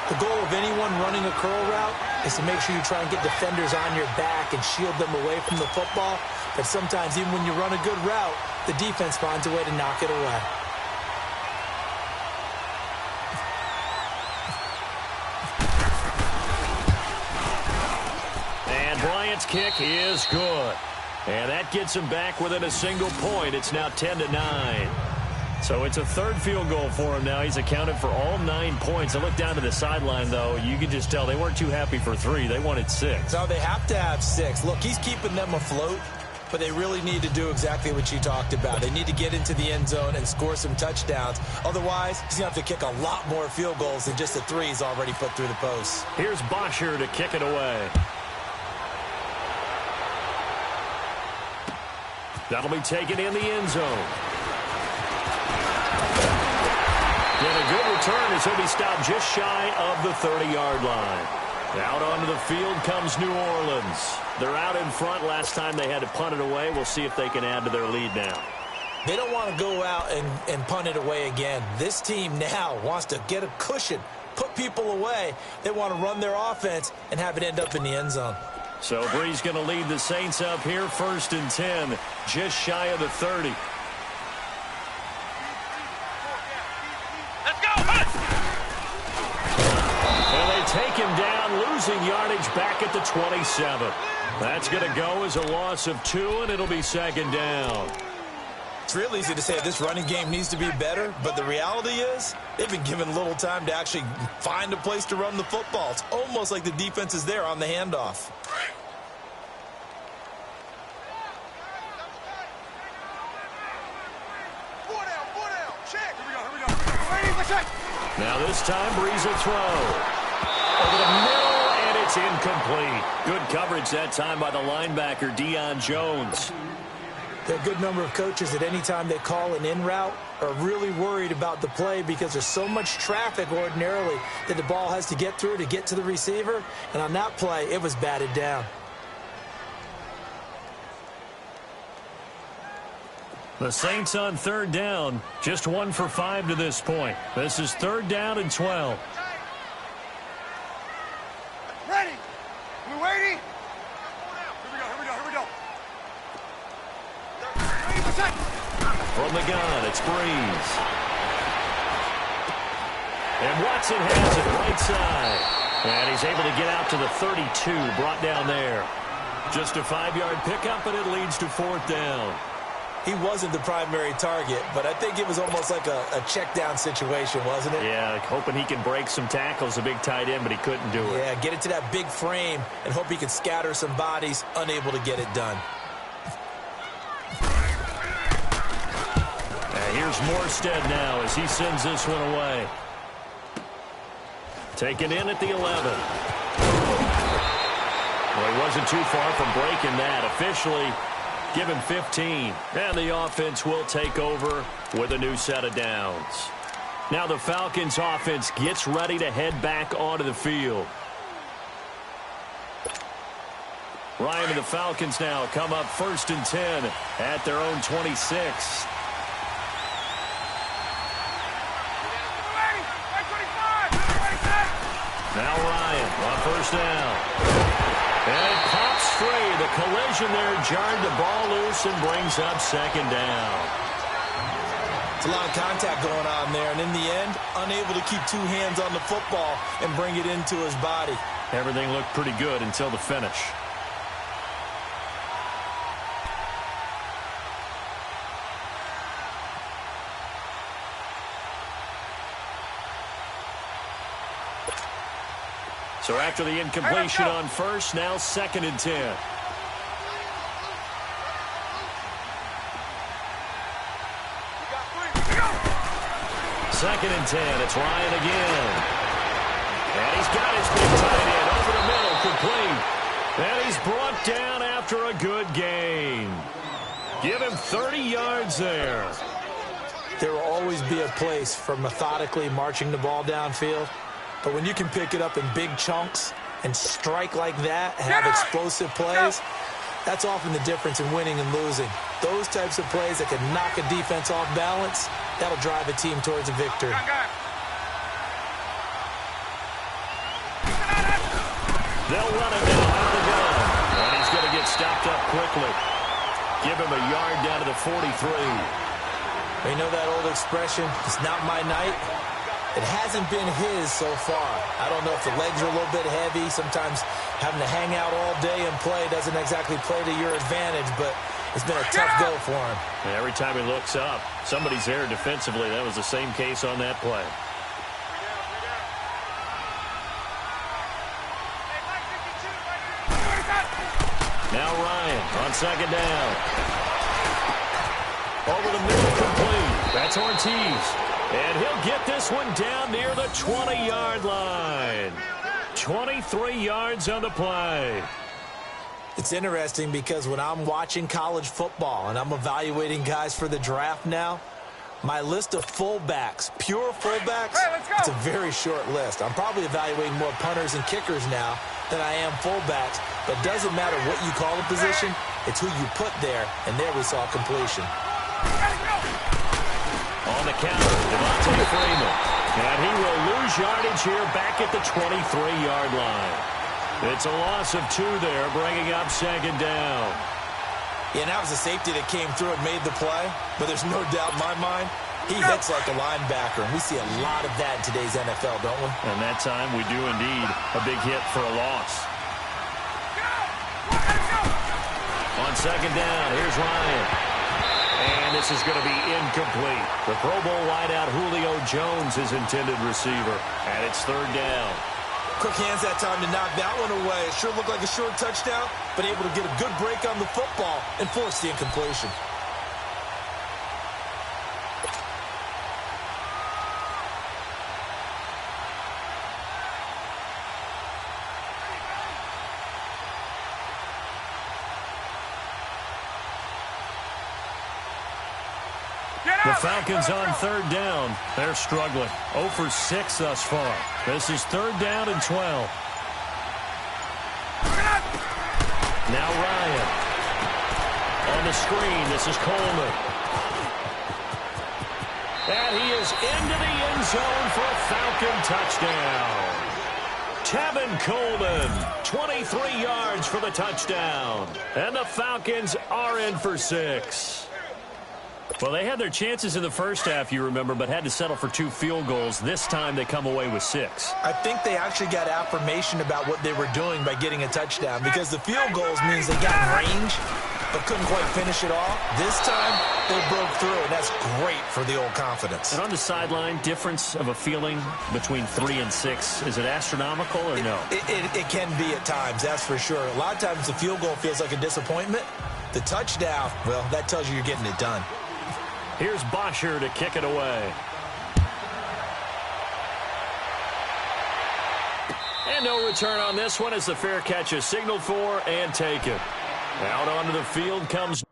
[SPEAKER 2] The goal of anyone running a curl route is to make sure you try and get defenders on your back and shield them away from the football. But sometimes even when you run a good route, the defense finds a way to knock it away.
[SPEAKER 1] And Bryant's kick is good. And that gets him back within a single point. It's now 10-9. So it's a third field goal for him now. He's accounted for all 9 points. I look down to the sideline, though. You can just tell they weren't too happy for 3. They wanted 6.
[SPEAKER 2] No, they have to have 6. Look, he's keeping them afloat, but they really need to do exactly what you talked about. They need to get into the end zone and score some touchdowns. Otherwise, he's going to have to kick a lot more field goals than just the 3 he's already put through the post.
[SPEAKER 1] Here's Bosher to kick it away. That'll be taken in the end zone. And a good return as he'll be stopped just shy of the 30-yard line. Out onto the field comes New Orleans. They're out in front. Last time they had to punt it away. We'll see if they can add to their lead now.
[SPEAKER 2] They don't want to go out and punt it away again. This team now wants to get a cushion, put people away. They want to run their offense and have it end up in the end zone.
[SPEAKER 1] So Bree's going to lead the Saints up here, 1st and 10, just shy of the 30.
[SPEAKER 3] Let's go, hunt!
[SPEAKER 1] And they take him down, losing yardage back at the 27. That's going to go as a loss of 2, and it'll be 2nd down.
[SPEAKER 2] It's real easy to say this running game needs to be better, but the reality is they've been given little time to actually find a place to run the football. It's almost like the defense is there on the handoff.
[SPEAKER 1] Now this time, Brees will throw. Over the middle, and it's incomplete. Good coverage that time by the linebacker, Deion Jones.
[SPEAKER 2] There are a good number of coaches that any time they call an in route are really worried about the play because there's so much traffic ordinarily that the ball has to get through to get to the receiver. And on that play, it was batted down.
[SPEAKER 1] The Saints on third down, just 1 for 5 to this point. This is 3rd down and 12.
[SPEAKER 3] Ready? We waiting? Here we go. Ready for set.
[SPEAKER 1] From the gun, it's Breeze. And Watson has it right side. And he's able to get out to the 32, brought down there. Just a 5-yard pickup, and it leads to 4th down.
[SPEAKER 2] He wasn't the primary target, but I think it was almost like a check down situation, wasn't it?
[SPEAKER 1] Yeah, like hoping he can break some tackles, a big tight end, but he couldn't do it.
[SPEAKER 2] Yeah, get it to that big frame and hope he could scatter some bodies, unable to get it done.
[SPEAKER 1] Here's Morstead now as he sends this one away. Taken in at the 11. Well, he wasn't too far from breaking that. Officially, give him 15. And the offense will take over with a new set of downs. Now the Falcons offense gets ready to head back onto the field. Ryan and the Falcons now come up 1st and 10 at their own 26. Now Ryan on 1st down. And it pops free. The collision there jarred the ball loose and brings up 2nd down.
[SPEAKER 2] It's a lot of contact going on there, and in the end, unable to keep 2 hands on the football and bring it into his body.
[SPEAKER 1] Everything looked pretty good until the finish. So after the incompletion on 1st, now 2nd and 10. Second and 10. It's Ryan again. And he's got his big tight end over the middle, complete. And he's brought down after a good gain. Give him 30 yards there.
[SPEAKER 2] There will always be a place for methodically marching the ball downfield. But when you can pick it up in big chunks and strike like that and have explosive plays, that's often the difference in winning and losing. Those types of plays that can knock a defense off balance, that'll drive a team towards a victory.
[SPEAKER 1] They'll run it now out of the gun. And he's going to get stopped up quickly. Give him a yard down to the 43.
[SPEAKER 2] You know that old expression, it's not my night? It hasn't been his so far. I don't know if the legs are a little bit heavy. Sometimes having to hang out all day and play doesn't exactly play to your advantage, but it's been a tough go for him.
[SPEAKER 1] And every time he looks up, somebody's there defensively. That was the same case on that play. Now Ryan on 2nd down. Over the middle, complete. That's Ortiz. And he'll get this one down near the 20-yard line. 23 yards on the play.
[SPEAKER 2] It's interesting because when I'm watching college football and I'm evaluating guys for the draft now, my list of fullbacks, pure fullbacks, it's a very short list. I'm probably evaluating more punters and kickers now than I am fullbacks. But it doesn't matter what you call a position, it's who you put there, and there we saw completion.
[SPEAKER 1] On the counter, Devontae Freeman. And he will lose yardage here back at the 23-yard line. It's a loss of 2 there, bringing up 2nd down.
[SPEAKER 2] Yeah, and that was a safety that came through and made the play. But there's no doubt in my mind, he hits like a linebacker. And we see a lot of that in today's NFL, don't we?
[SPEAKER 1] And that time we do indeed a big hit for a loss. On 2nd down, here's Ryan. And this is going to be incomplete. The Pro Bowl wideout Julio Jones is intended receiver. And it's 3rd down.
[SPEAKER 2] Quick hands that time to knock that one away. It sure looked like a short touchdown, but able to get a good break on the football and force the incompletion.
[SPEAKER 1] The Falcons on third down. They're struggling. 0 for 6 thus far. This is third down and 12. Now Ryan. On the screen, this is Coleman. And he is into the end zone for a Falcon touchdown. Tevin Coleman, 23 yards for the touchdown. And the Falcons are in for 6. Well, they had their chances in the first half, you remember, but had to settle for 2 field goals. This time they come away with 6.
[SPEAKER 2] I think they actually got affirmation about what they were doing by getting a touchdown, because the field goals means they got range but couldn't quite finish it all. This time they broke through, and that's great for the old confidence.
[SPEAKER 1] And on the sideline, difference of a feeling between 3 and 6, is it astronomical or no?
[SPEAKER 2] It can be at times, that's for sure. A lot of times the field goal feels like a disappointment. The touchdown, well, that tells you you're getting it done.
[SPEAKER 1] Here's Bosher to kick it away. And no return on this one as the fair catch is signaled for and taken. Out onto the field comes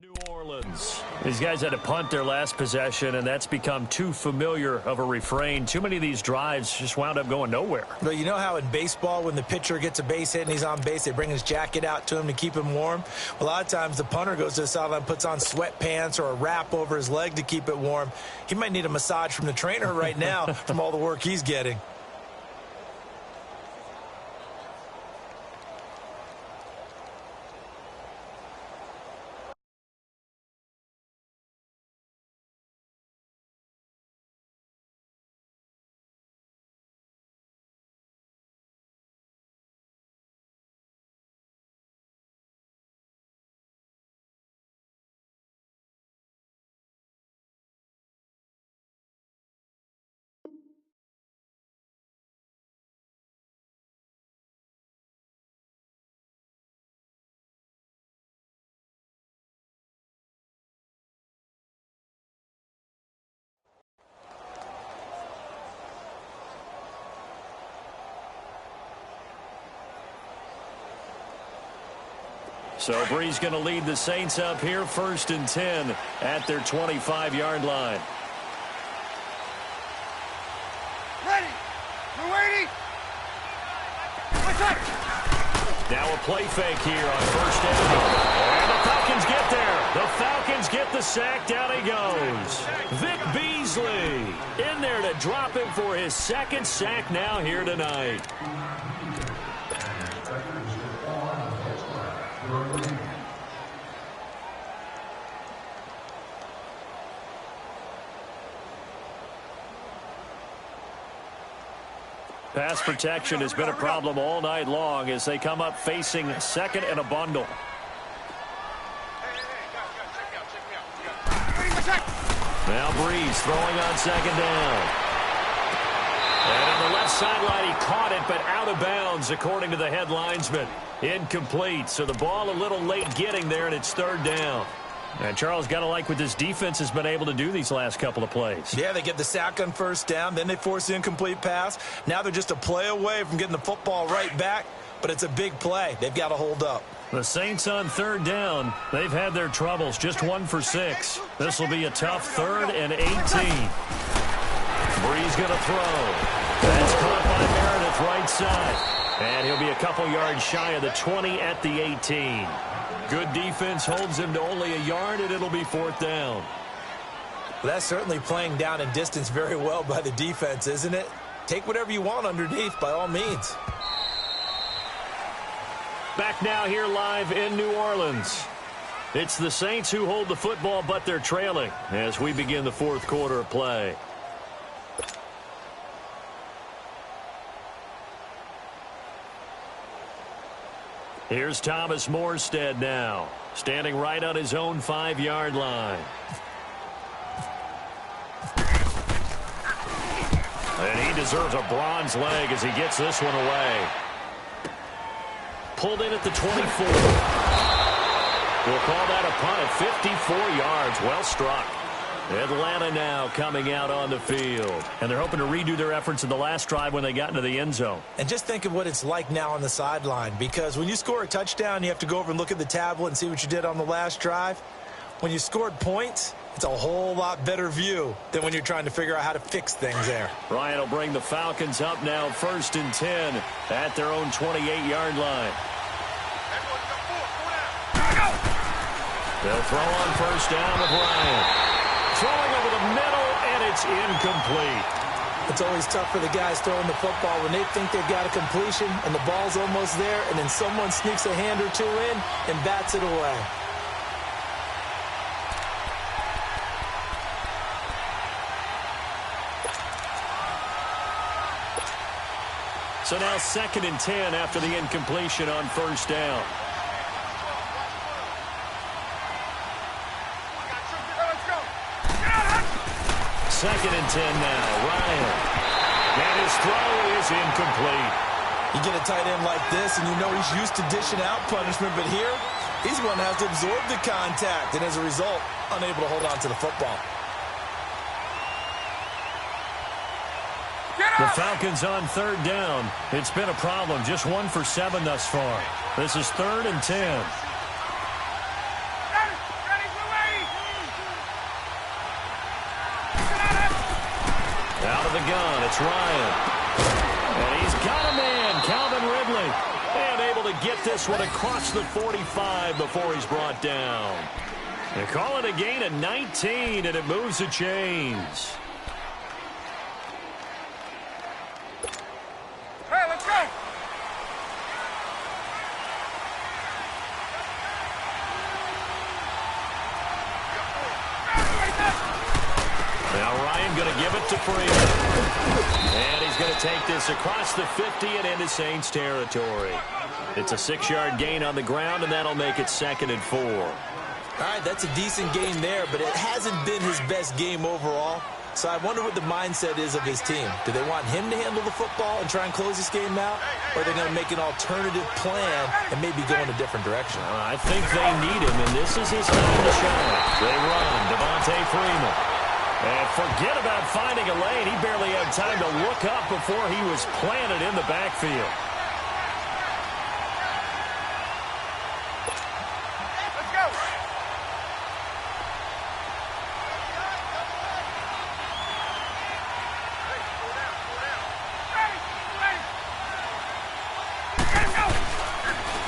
[SPEAKER 1] New Orleans. These guys had to punt their last possession, and that's become too familiar of a refrain. Too many of these drives just wound up going nowhere.
[SPEAKER 2] But you know how in baseball, when the pitcher gets a base hit and he's on base, they bring his jacket out to him to keep him warm? Well, a lot of times the punter goes to the sideline, puts on sweatpants or a wrap over his leg to keep it warm. He might need a massage from the trainer right now from all the work he's getting.
[SPEAKER 1] So Bree's going to lead the Saints up here, 1st and 10 at their 25-yard line.
[SPEAKER 3] Ready. We're waiting.
[SPEAKER 1] Now a play fake here on 1st down. And the Falcons get there. The Falcons get the sack. Down he goes. Vic Beasley in there to drop him for his 2nd sack now here tonight. Pass protection has been a problem all night long as they come up facing 2nd and a bundle. Now Breeze throwing on 2nd down. And on the left sideline, he caught it, but out of bounds, according to the head linesman. Incomplete, so the ball a little late getting there, and it's 3rd down. And Charles, got to like what this defense has been able to do these last couple of plays.
[SPEAKER 2] Yeah, they get the sack on 1st down, then they force the incomplete pass. Now they're just a play away from getting the football right back, but it's a big play. They've got to hold up.
[SPEAKER 1] The Saints on 3rd down. They've had their troubles, just 1 for 6. This will be a tough 3rd and 18. Breeze going to throw. That's caught by Meredith right side. And he'll be a couple yards shy of the 20 at the 18. Good defense holds him to only a yard, and it'll be 4th down.
[SPEAKER 2] Well, that's certainly playing down in distance very well by the defense, isn't it? Take whatever you want underneath, by all means.
[SPEAKER 1] Back now here live in New Orleans. It's the Saints who hold the football, but they're trailing as we begin the 4th quarter of play. Here's Thomas Morstead now, standing right on his own 5-yard line. And he deserves a bronze leg as he gets this one away. Pulled in at the 24. We'll call that a punt at 54 yards. Well struck. Atlanta now coming out on the field. And they're hoping to redo their efforts in the last drive when they got into the end zone.
[SPEAKER 2] And just think of what it's like now on the sideline, because when you score a touchdown, you have to go over and look at the tablet and see what you did on the last drive. When you scored points, it's a whole lot better view than when you're trying to figure out how to fix things there.
[SPEAKER 1] Ryan will bring the Falcons up now 1st and 10 at their own 28-yard line. They'll throw on 1st down with Ryan. Throwing over the middle, and it's incomplete.
[SPEAKER 2] It's always tough for the guys throwing the football when they think they've got a completion and the ball's almost there, and then someone sneaks a hand or two in and bats it away.
[SPEAKER 1] So now 2nd and 10 after the incompletion on 1st down. Second and 10 now. Ryan. And his throw is incomplete.
[SPEAKER 2] You get a tight end like this, and you know he's used to dishing out punishment, but here, he's going to have to absorb the contact, and as a result, unable to hold on to the football.
[SPEAKER 1] The Falcons on 3rd down. It's been a problem. Just 1 for 7 thus far. This is 3rd and 10. gun. It's Ryan. And he's got a man, Calvin Ridley. And able to get this one across the 45 before he's brought down. They call it a gain of 19, and it moves the chains.
[SPEAKER 3] Hey, let's go!
[SPEAKER 1] Now Ryan going to give it to Freeman. And he's going to take this across the 50 and into Saints territory. It's a 6-yard gain on the ground, and that'll make it 2nd and 4.
[SPEAKER 2] All right, that's a decent game there, but it hasn't been his best game overall. So I wonder what the mindset is of his team. Do they want him to handle the football and try and close this game out? Or are they going to make an alternative plan and maybe go in a different direction?
[SPEAKER 1] I think they need him, and this is his time to shine. They run, Devontae Freeman. And forget about finding a lane. He barely had time to look up before he was planted in the backfield.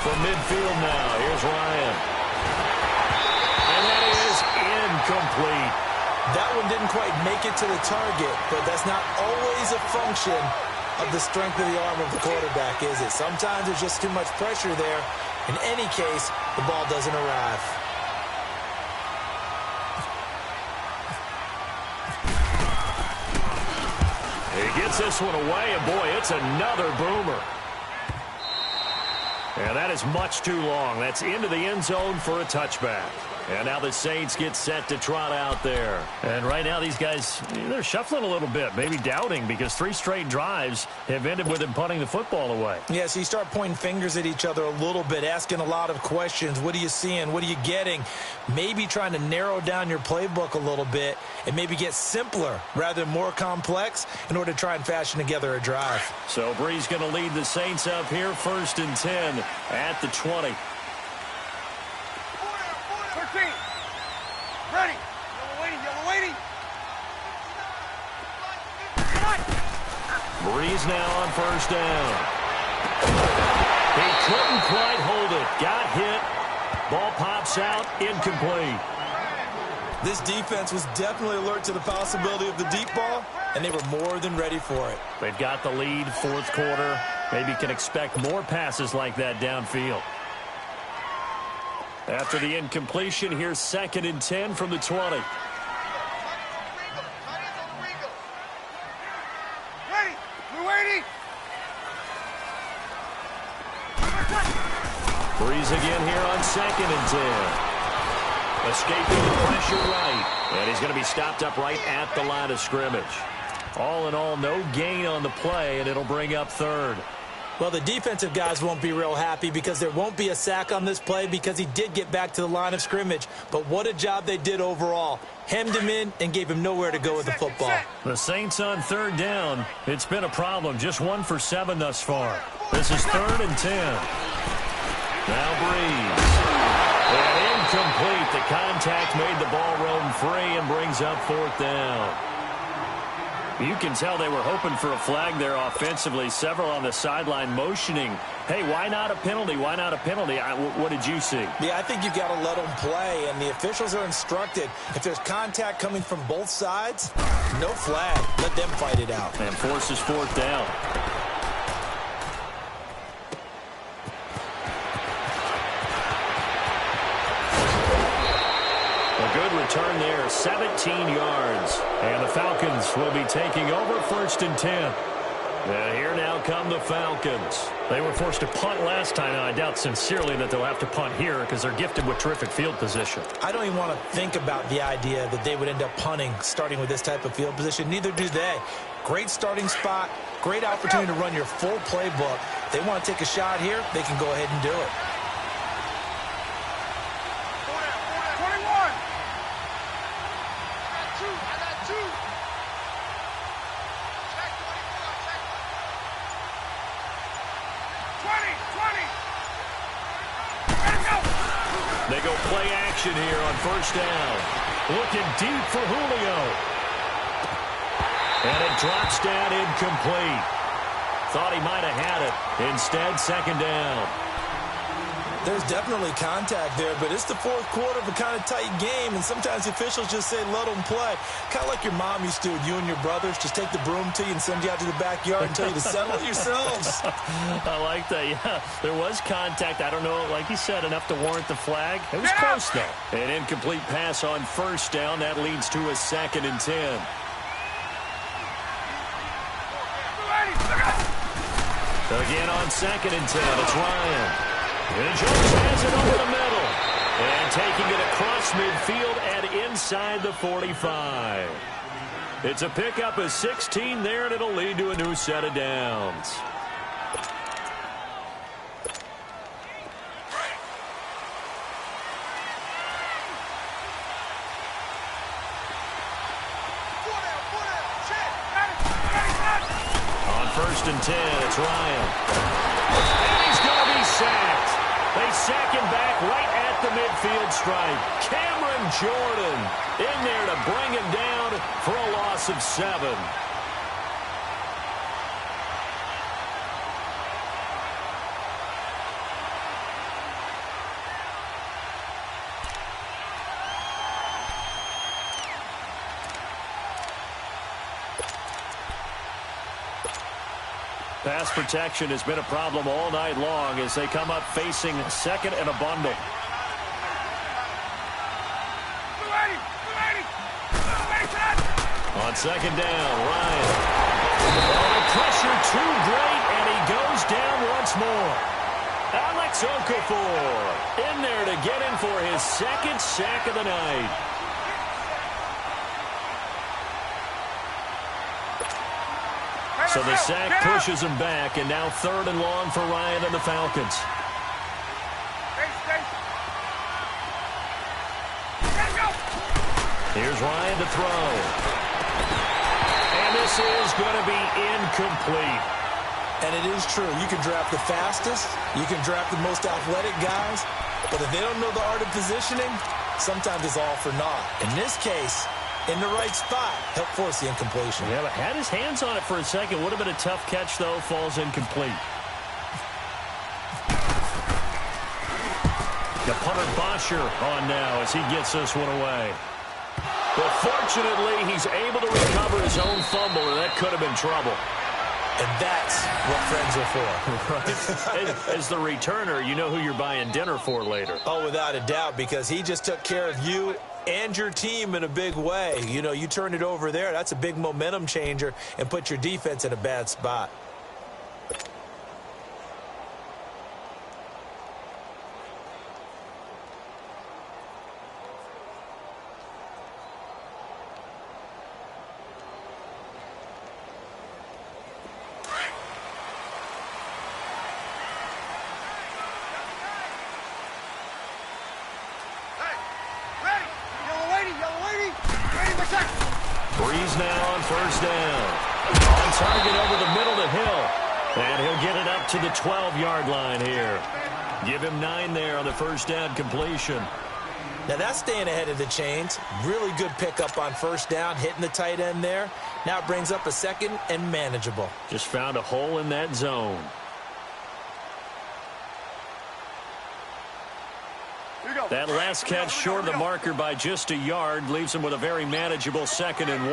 [SPEAKER 1] From midfield now, here's Ryan. And that is incomplete.
[SPEAKER 2] That one didn't quite make it to the target, but that's not always a function of the strength of the arm of the quarterback, is it? Sometimes there's just too much pressure there. In any case, the ball doesn't arrive.
[SPEAKER 1] He gets this one away, and boy, it's another boomer. And that is much too long. That's into the end zone for a touchback. And now the Saints get set to trot out there. And right now these guys, they're shuffling a little bit, maybe doubting, because 3 straight drives have ended with them punting the football away.
[SPEAKER 2] Yeah, so you start pointing fingers at each other a little bit, asking a lot of questions. What are you seeing? What are you getting? Maybe trying to narrow down your playbook a little bit and maybe get simpler rather than more complex in order to try and fashion together a drive.
[SPEAKER 1] So Bree's going to lead the Saints up here, 1st and 10 at the 20.
[SPEAKER 3] 13. Ready. Yellow waiting.
[SPEAKER 1] Breeze now on 1st down. He couldn't quite hold it. Got hit. Ball pops out. Incomplete.
[SPEAKER 2] This defense was definitely alert to the possibility of the deep ball, and they were more than ready for it.
[SPEAKER 1] They've got the lead, 4th quarter. Maybe can expect more passes like that downfield. After the incompletion, here's 2nd and 10 from the 20.
[SPEAKER 3] Ready. We're waiting.
[SPEAKER 1] Breeze again here on 2nd and 10. Escaping the pressure right. And he's going to be stopped up right at the line of scrimmage. All in all, no gain on the play, and it'll bring up 3rd.
[SPEAKER 2] Well, the defensive guys won't be real happy because there won't be a sack on this play because he did get back to the line of scrimmage. But what a job they did overall. Hemmed him in and gave him nowhere to go with the football.
[SPEAKER 1] The Saints on 3rd down. It's been a problem. Just 1 for 7 thus far. This is 3rd and 10. Now Breeze. And incomplete. The contact made the ball roam free and brings up 4th down. You can tell they were hoping for a flag there offensively. Several on the sideline motioning, hey, why not a penalty? Why not a penalty? What did you see?
[SPEAKER 2] Yeah, I think you've got to let them play, and the officials are instructed. If there's contact coming from both sides, no flag. Let them fight it out.
[SPEAKER 1] And forces 4th down. A good return there, 17 yards. And the Falcons will be taking over 1st and 10. And here now come the Falcons. They were forced to punt last time, and I doubt sincerely that they'll have to punt here because they're gifted with terrific field position.
[SPEAKER 2] I don't even want to think about the idea that they would end up punting starting with this type of field position. Neither do they. Great starting spot, great opportunity to run your full playbook. If they want to take a shot here, they can go ahead and do it.
[SPEAKER 3] 21. I got 2. Check 20.
[SPEAKER 1] They go play action here on 1st down. Looking deep for Julio. And it drops down incomplete. Thought he might have had it. Instead, second down.
[SPEAKER 2] There's definitely contact there, but it's the fourth quarter of a kind of tight game, and sometimes officials just say, let them play. Kind of like your mom used to with you and your brothers. Just take the broom to you and send you out to the backyard and tell you to settle it yourselves.
[SPEAKER 1] I like that, yeah. There was contact. I don't know, like you said, enough to warrant the flag. It was close, though. An incomplete pass on first down. That leads to a 2nd and 10. Again on 2nd and 10, it's Ryan. And Jones has it over the middle. And taking it across midfield and inside the 45. It's a pickup of 16 there, and it'll lead to a new set of downs. On 1st and 10, it's Ryan. And he's going to be sacked. They sack him back right at the midfield stripe. Cameron Jordan in there to bring him down for a loss of 7. Pass protection has been a problem all night long as they come up facing second and a bundle. On second down, Ryan. Oh, the pressure too great, and he goes down once more. Alex Okafor in there to get him for his 2nd sack of the night. So the sack pushes him back, and now 3rd and long for Ryan and the Falcons. Here's Ryan to throw. And this is going to be incomplete.
[SPEAKER 2] And it is true. You can draft the fastest. You can draft the most athletic guys. But if they don't know the art of positioning, sometimes it's all for naught. In this case, in the right spot, help force the incompletion.
[SPEAKER 1] Yeah, but had his hands on it for a second. Would have been a tough catch, though. Falls incomplete. The punter Bosher on now as he gets this one away. But fortunately, he's able to recover his own fumble, and that could have been trouble.
[SPEAKER 2] And that's what friends are for.
[SPEAKER 1] Right. As the returner, you know who you're buying dinner for later.
[SPEAKER 2] Oh, without a doubt, because he just took care of you and your team in a big way. You know, you turn it over there, that's a big momentum changer and put your defense in a bad spot.
[SPEAKER 1] Breeze now on 1st down. On target over the middle to Hill. And he'll get it up to the 12-yard line here. Give him 9 there on the 1st down completion.
[SPEAKER 2] Now that's staying ahead of the chains. Really good pickup on 1st down, hitting the tight end there. Now it brings up a 2nd and manageable.
[SPEAKER 1] Just found a hole in that zone. That last catch short of the marker by just a yard leaves him with a very manageable 2nd and 1.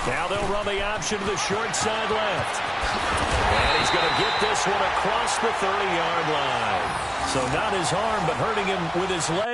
[SPEAKER 1] Now they'll run the option to the short side left. And he's going to get this one across the 30-yard line. So not his arm, but hurting him with his leg.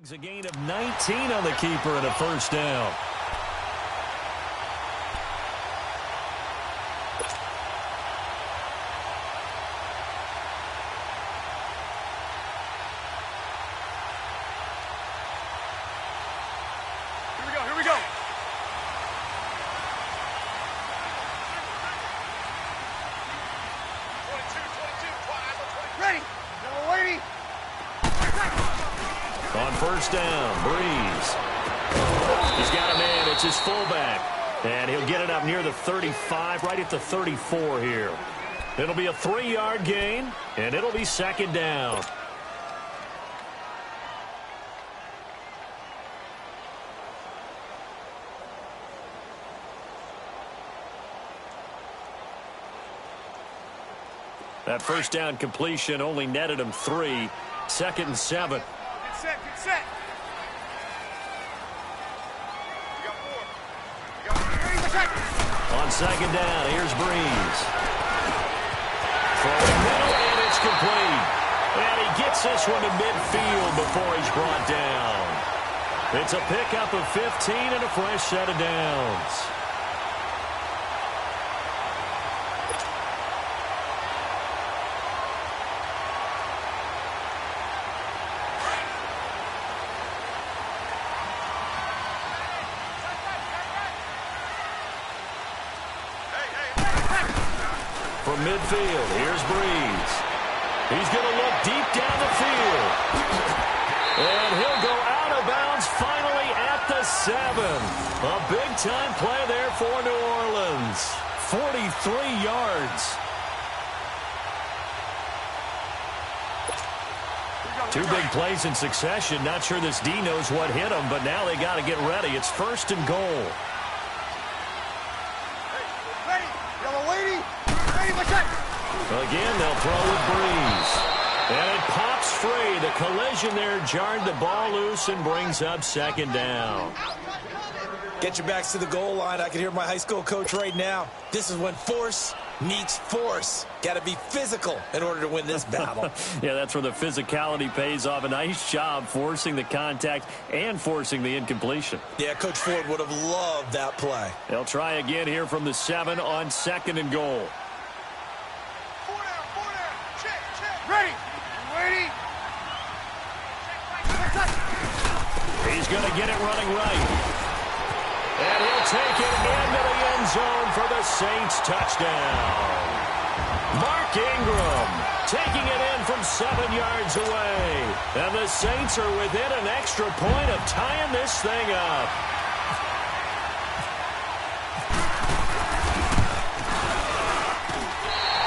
[SPEAKER 1] A gain of 19 on the keeper and a first down.
[SPEAKER 3] Here we go. Ready. Now, lady.
[SPEAKER 1] On first down, Breeze. He's got a man. It's his fullback. And he'll get it up near the 35, right at the 34 here. It'll be a 3-yard gain, and it'll be second down. That first down completion only netted him 3. 2nd and 7.
[SPEAKER 3] Get set. Get set. We got 4.
[SPEAKER 1] On second down, here's Breeze. Throwing middle, and it's complete. And he gets this one to midfield before he's brought down. It's a pickup of 15 and a fresh set of downs. From midfield, here's Breeze. He's going to look deep down the field. And he'll go out of bounds finally at the 7. A big-time play there for New Orleans. 43 yards. 2 big plays in succession. Not sure this D knows what hit him, but now they got to get ready. It's 1st and goal.
[SPEAKER 3] Ready. Yellow lady.
[SPEAKER 1] Again, they'll throw with Breeze. And it pops free. The collision there jarred the ball loose and brings up second down.
[SPEAKER 2] Get your backs to the goal line. I can hear my high school coach right now. This is when force meets force. Got to be physical in order to win this battle.
[SPEAKER 1] Yeah, that's where the physicality pays off. A nice job forcing the contact and forcing the incompletion.
[SPEAKER 2] Yeah, Coach Ford would have loved that play.
[SPEAKER 1] They'll try again here from the 7 on 2nd and goal.
[SPEAKER 3] 4 down. Check. Ready. Ready.
[SPEAKER 1] He's going to get it running right. And he'll take it into the end zone for the Saints touchdown. Mark Ingram taking it in from 7 yards away. And the Saints are within an extra point of tying this thing up.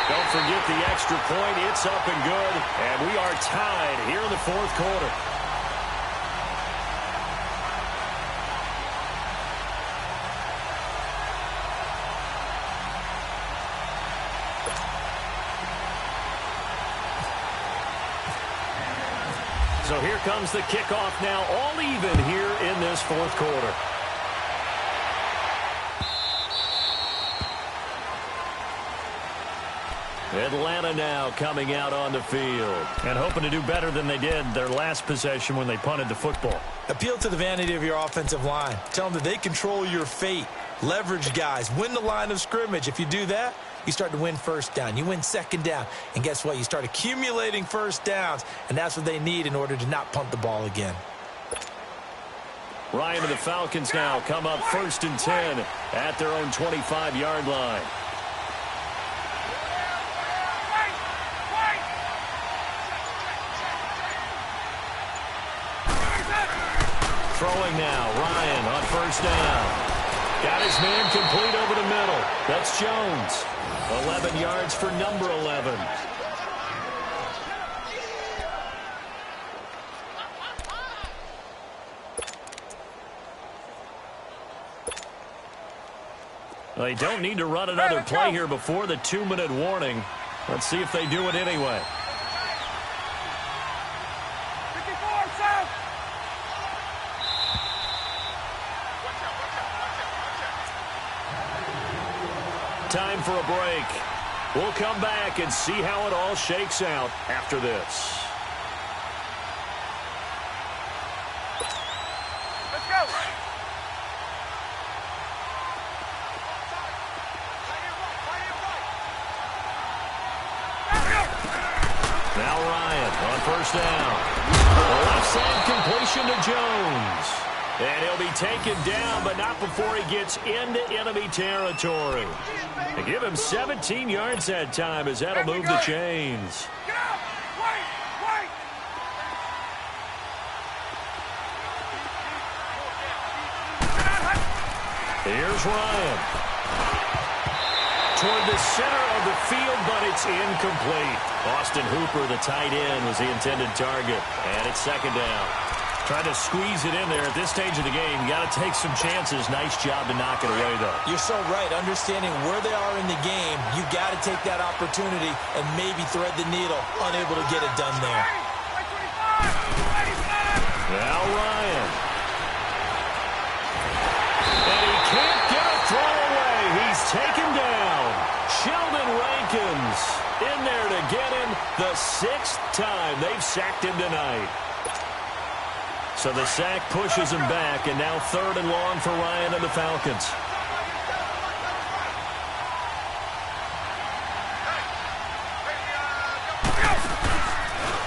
[SPEAKER 1] Don't forget the extra point. It's up and good. And we are tied here in the 4th quarter. So here comes the kickoff now, all even here in this 4th quarter. Atlanta now coming out on the field and hoping to do better than they did their last possession when they punted the football.
[SPEAKER 2] Appeal to the vanity of your offensive line. Tell them that they control your fate. Leverage guys. Win the line of scrimmage. If you do that, you start to win first down. You win second down. And guess what? You start accumulating first downs. And that's what they need in order to not punt the ball again.
[SPEAKER 1] Ryan and the Falcons now come up 1st and 10 at their own 25-yard line. Throwing now, Ryan on 1st down. Got his man complete over the middle. That's Jones. 11 yards for number 11. They don't need to run another play here before the 2-minute warning. Let's see if they do it anyway.
[SPEAKER 3] 54, Sam.
[SPEAKER 1] Time for a break. We'll come back and see how it all shakes out after this. Now Ryan on first down. The left side completion to Jones. And he'll be taken down, but not before he gets into enemy territory. They give him 17 yards that time as that'll move the chains.
[SPEAKER 3] Get out! Wait! Wait!
[SPEAKER 1] Here's Ryan. Toward the center of the field, but it's incomplete. Austin Hooper, the tight end, was the intended target. And it's second down. Trying to squeeze it in there at this stage of the game. You got to take some chances. Nice job to knock it away, though.
[SPEAKER 2] You're so right. Understanding where they are in the game, you got to take that opportunity and maybe thread the needle. Unable to get it done there.
[SPEAKER 1] Now Ryan. And he can't get a throw away. He's taken down. Sheldon Rankins in there to get him the 6th time they've sacked him tonight. So the sack pushes him back, and now 3rd and long for Ryan and the Falcons.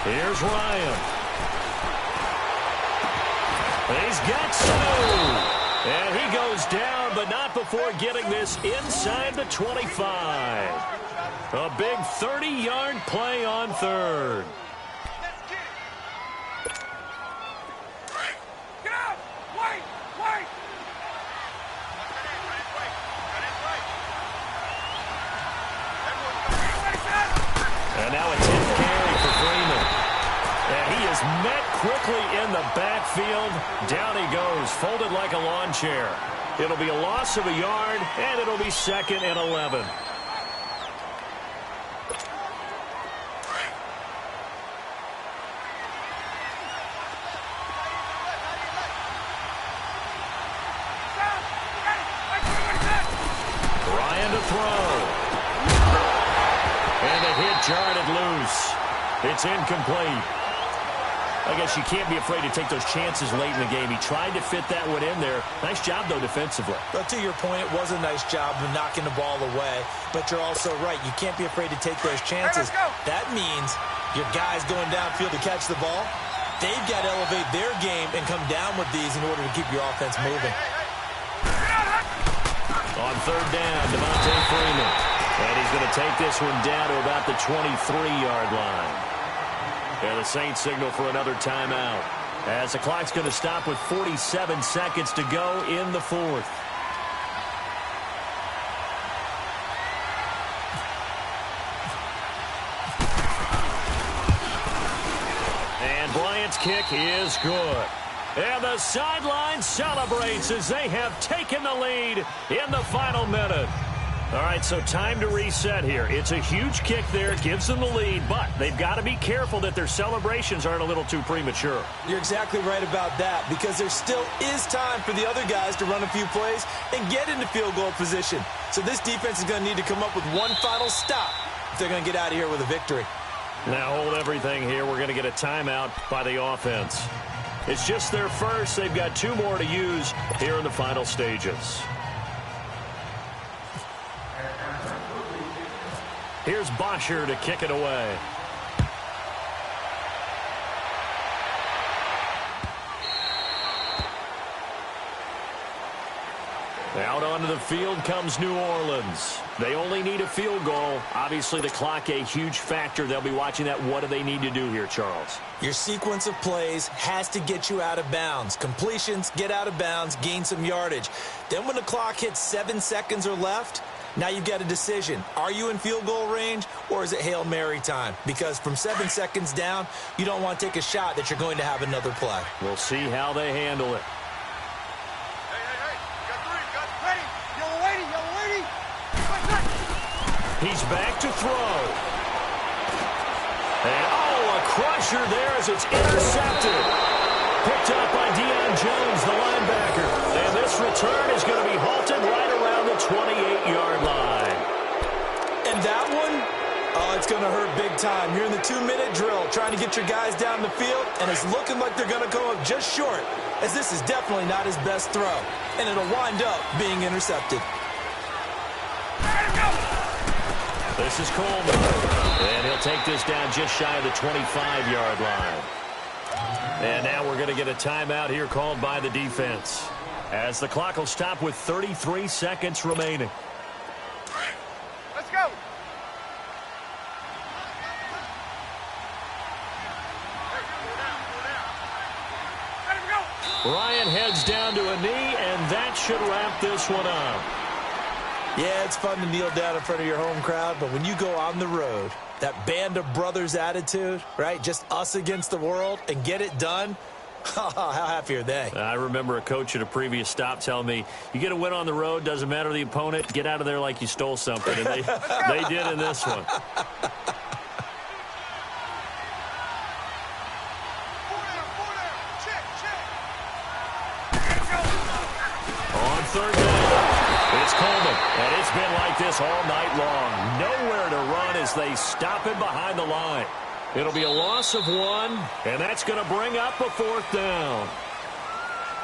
[SPEAKER 1] Here's Ryan. He's got 2. And he goes down, but not before getting this inside the 25. A big 30-yard play on 3rd. And now a 10th carry for Freeman. And he is met quickly in the backfield. Down he goes, folded like a lawn chair. It'll be a loss of a yard, and it'll be 2nd and 11. Ryan to throw. And the hit jarred it loose. It's incomplete. I guess you can't be afraid to take those chances late in the game. He tried to fit that one in there. Nice job, though, defensively.
[SPEAKER 2] But to your point, it was a nice job of knocking the ball away. But you're also right. You can't be afraid to take those chances. That means your guys going downfield to catch the ball, they've got to elevate their game and come down with these in order to keep your offense moving.
[SPEAKER 1] On 3rd down, Devontae Freeman. And he's going to take this one down to about the 23-yard line. And the Saints signal for another timeout, as the clock's going to stop with 47 seconds to go in the 4th. And Bryant's kick is good. And the sideline celebrates as they have taken the lead in the final minute. All right, so time to reset here. It's a huge kick there. Gives them the lead, but they've got to be careful that their celebrations aren't a little too premature.
[SPEAKER 2] You're exactly right about that, because there still is time for the other guys to run a few plays and get into field goal position. So this defense is going to need to come up with one final stop if they're going to get out of here with a victory.
[SPEAKER 1] Now hold everything here. We're going to get a timeout by the offense. It's just their first. They've got 2 more to use here in the final stages. Here's Bosher to kick it away. Out onto the field comes New Orleans. They only need a field goal. Obviously, the clock a huge factor. They'll be watching that. What do they need to do here, Charles?
[SPEAKER 2] Your sequence of plays has to get you out of bounds. Completions, get out of bounds, gain some yardage. Then when the clock hits 7 seconds or left, now you've got a decision. Are you in field goal range, or is it Hail Mary time? Because from 7 seconds down, you don't want to take a shot that you're going to have another play.
[SPEAKER 1] We'll see how they handle it.
[SPEAKER 3] Hey. Got 3. Got ready. Yellow lady.
[SPEAKER 1] He's back to throw. And, a crusher there as it's intercepted. Picked up by Deion Jones, the linebacker. And this return is going to be halted right around the 28-yard line.
[SPEAKER 2] And that one, it's going to hurt big time. You're in the 2-minute drill trying to get your guys down the field, and it's looking like they're going to come up just short, as this is definitely not his best throw. And it'll wind up being intercepted.
[SPEAKER 1] This is Coleman. And he'll take this down just shy of the 25-yard line. And now we're going to get a timeout here called by the defense, as the clock will stop with 33 seconds remaining.
[SPEAKER 3] Let's go. Let him go.
[SPEAKER 1] Ryan heads down to a knee, and that should wrap this one up.
[SPEAKER 2] Yeah, it's fun to kneel down in front of your home crowd, but when you go on the road, that band of brothers attitude, right? Just us against the world and get it done. How happy are they?
[SPEAKER 1] I remember a coach at a previous stop telling me, you get a win on the road, doesn't matter the opponent, get out of there like you stole something. And they did in this one. On third down, it's Coleman, and it's been like this all night long. Nowhere to run as they stop him behind the line. It'll be a loss of 1, and that's going to bring up a 4th down.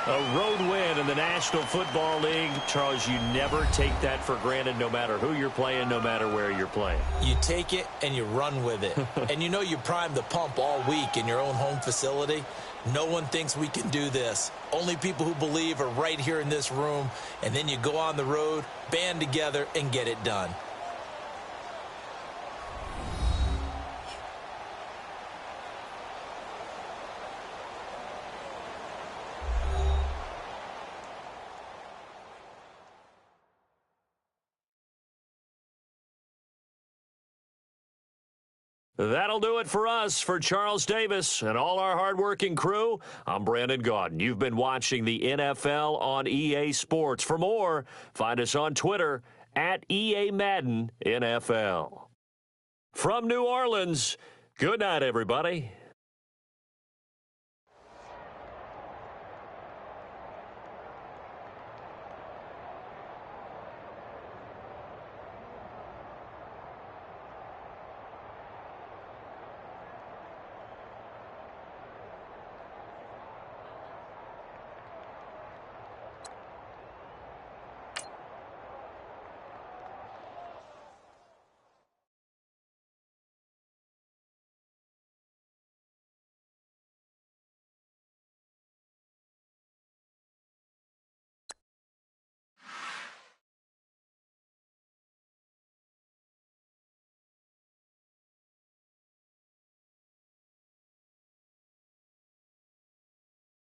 [SPEAKER 1] A road win in the National Football League. Charles, you never take that for granted, no matter who you're playing, no matter where you're playing.
[SPEAKER 2] You take it and you run with it. And you know you primed the pump all week in your own home facility. No one thinks we can do this. Only people who believe are right here in this room. And then you go on the road, band together, and get it done.
[SPEAKER 1] That'll do it for us. For Charles Davis and all our hardworking crew, I'm Brandon Gaudin. You've been watching the NFL on EA Sports. For more, find us on Twitter at EA Madden NFL. From New Orleans, good night, everybody.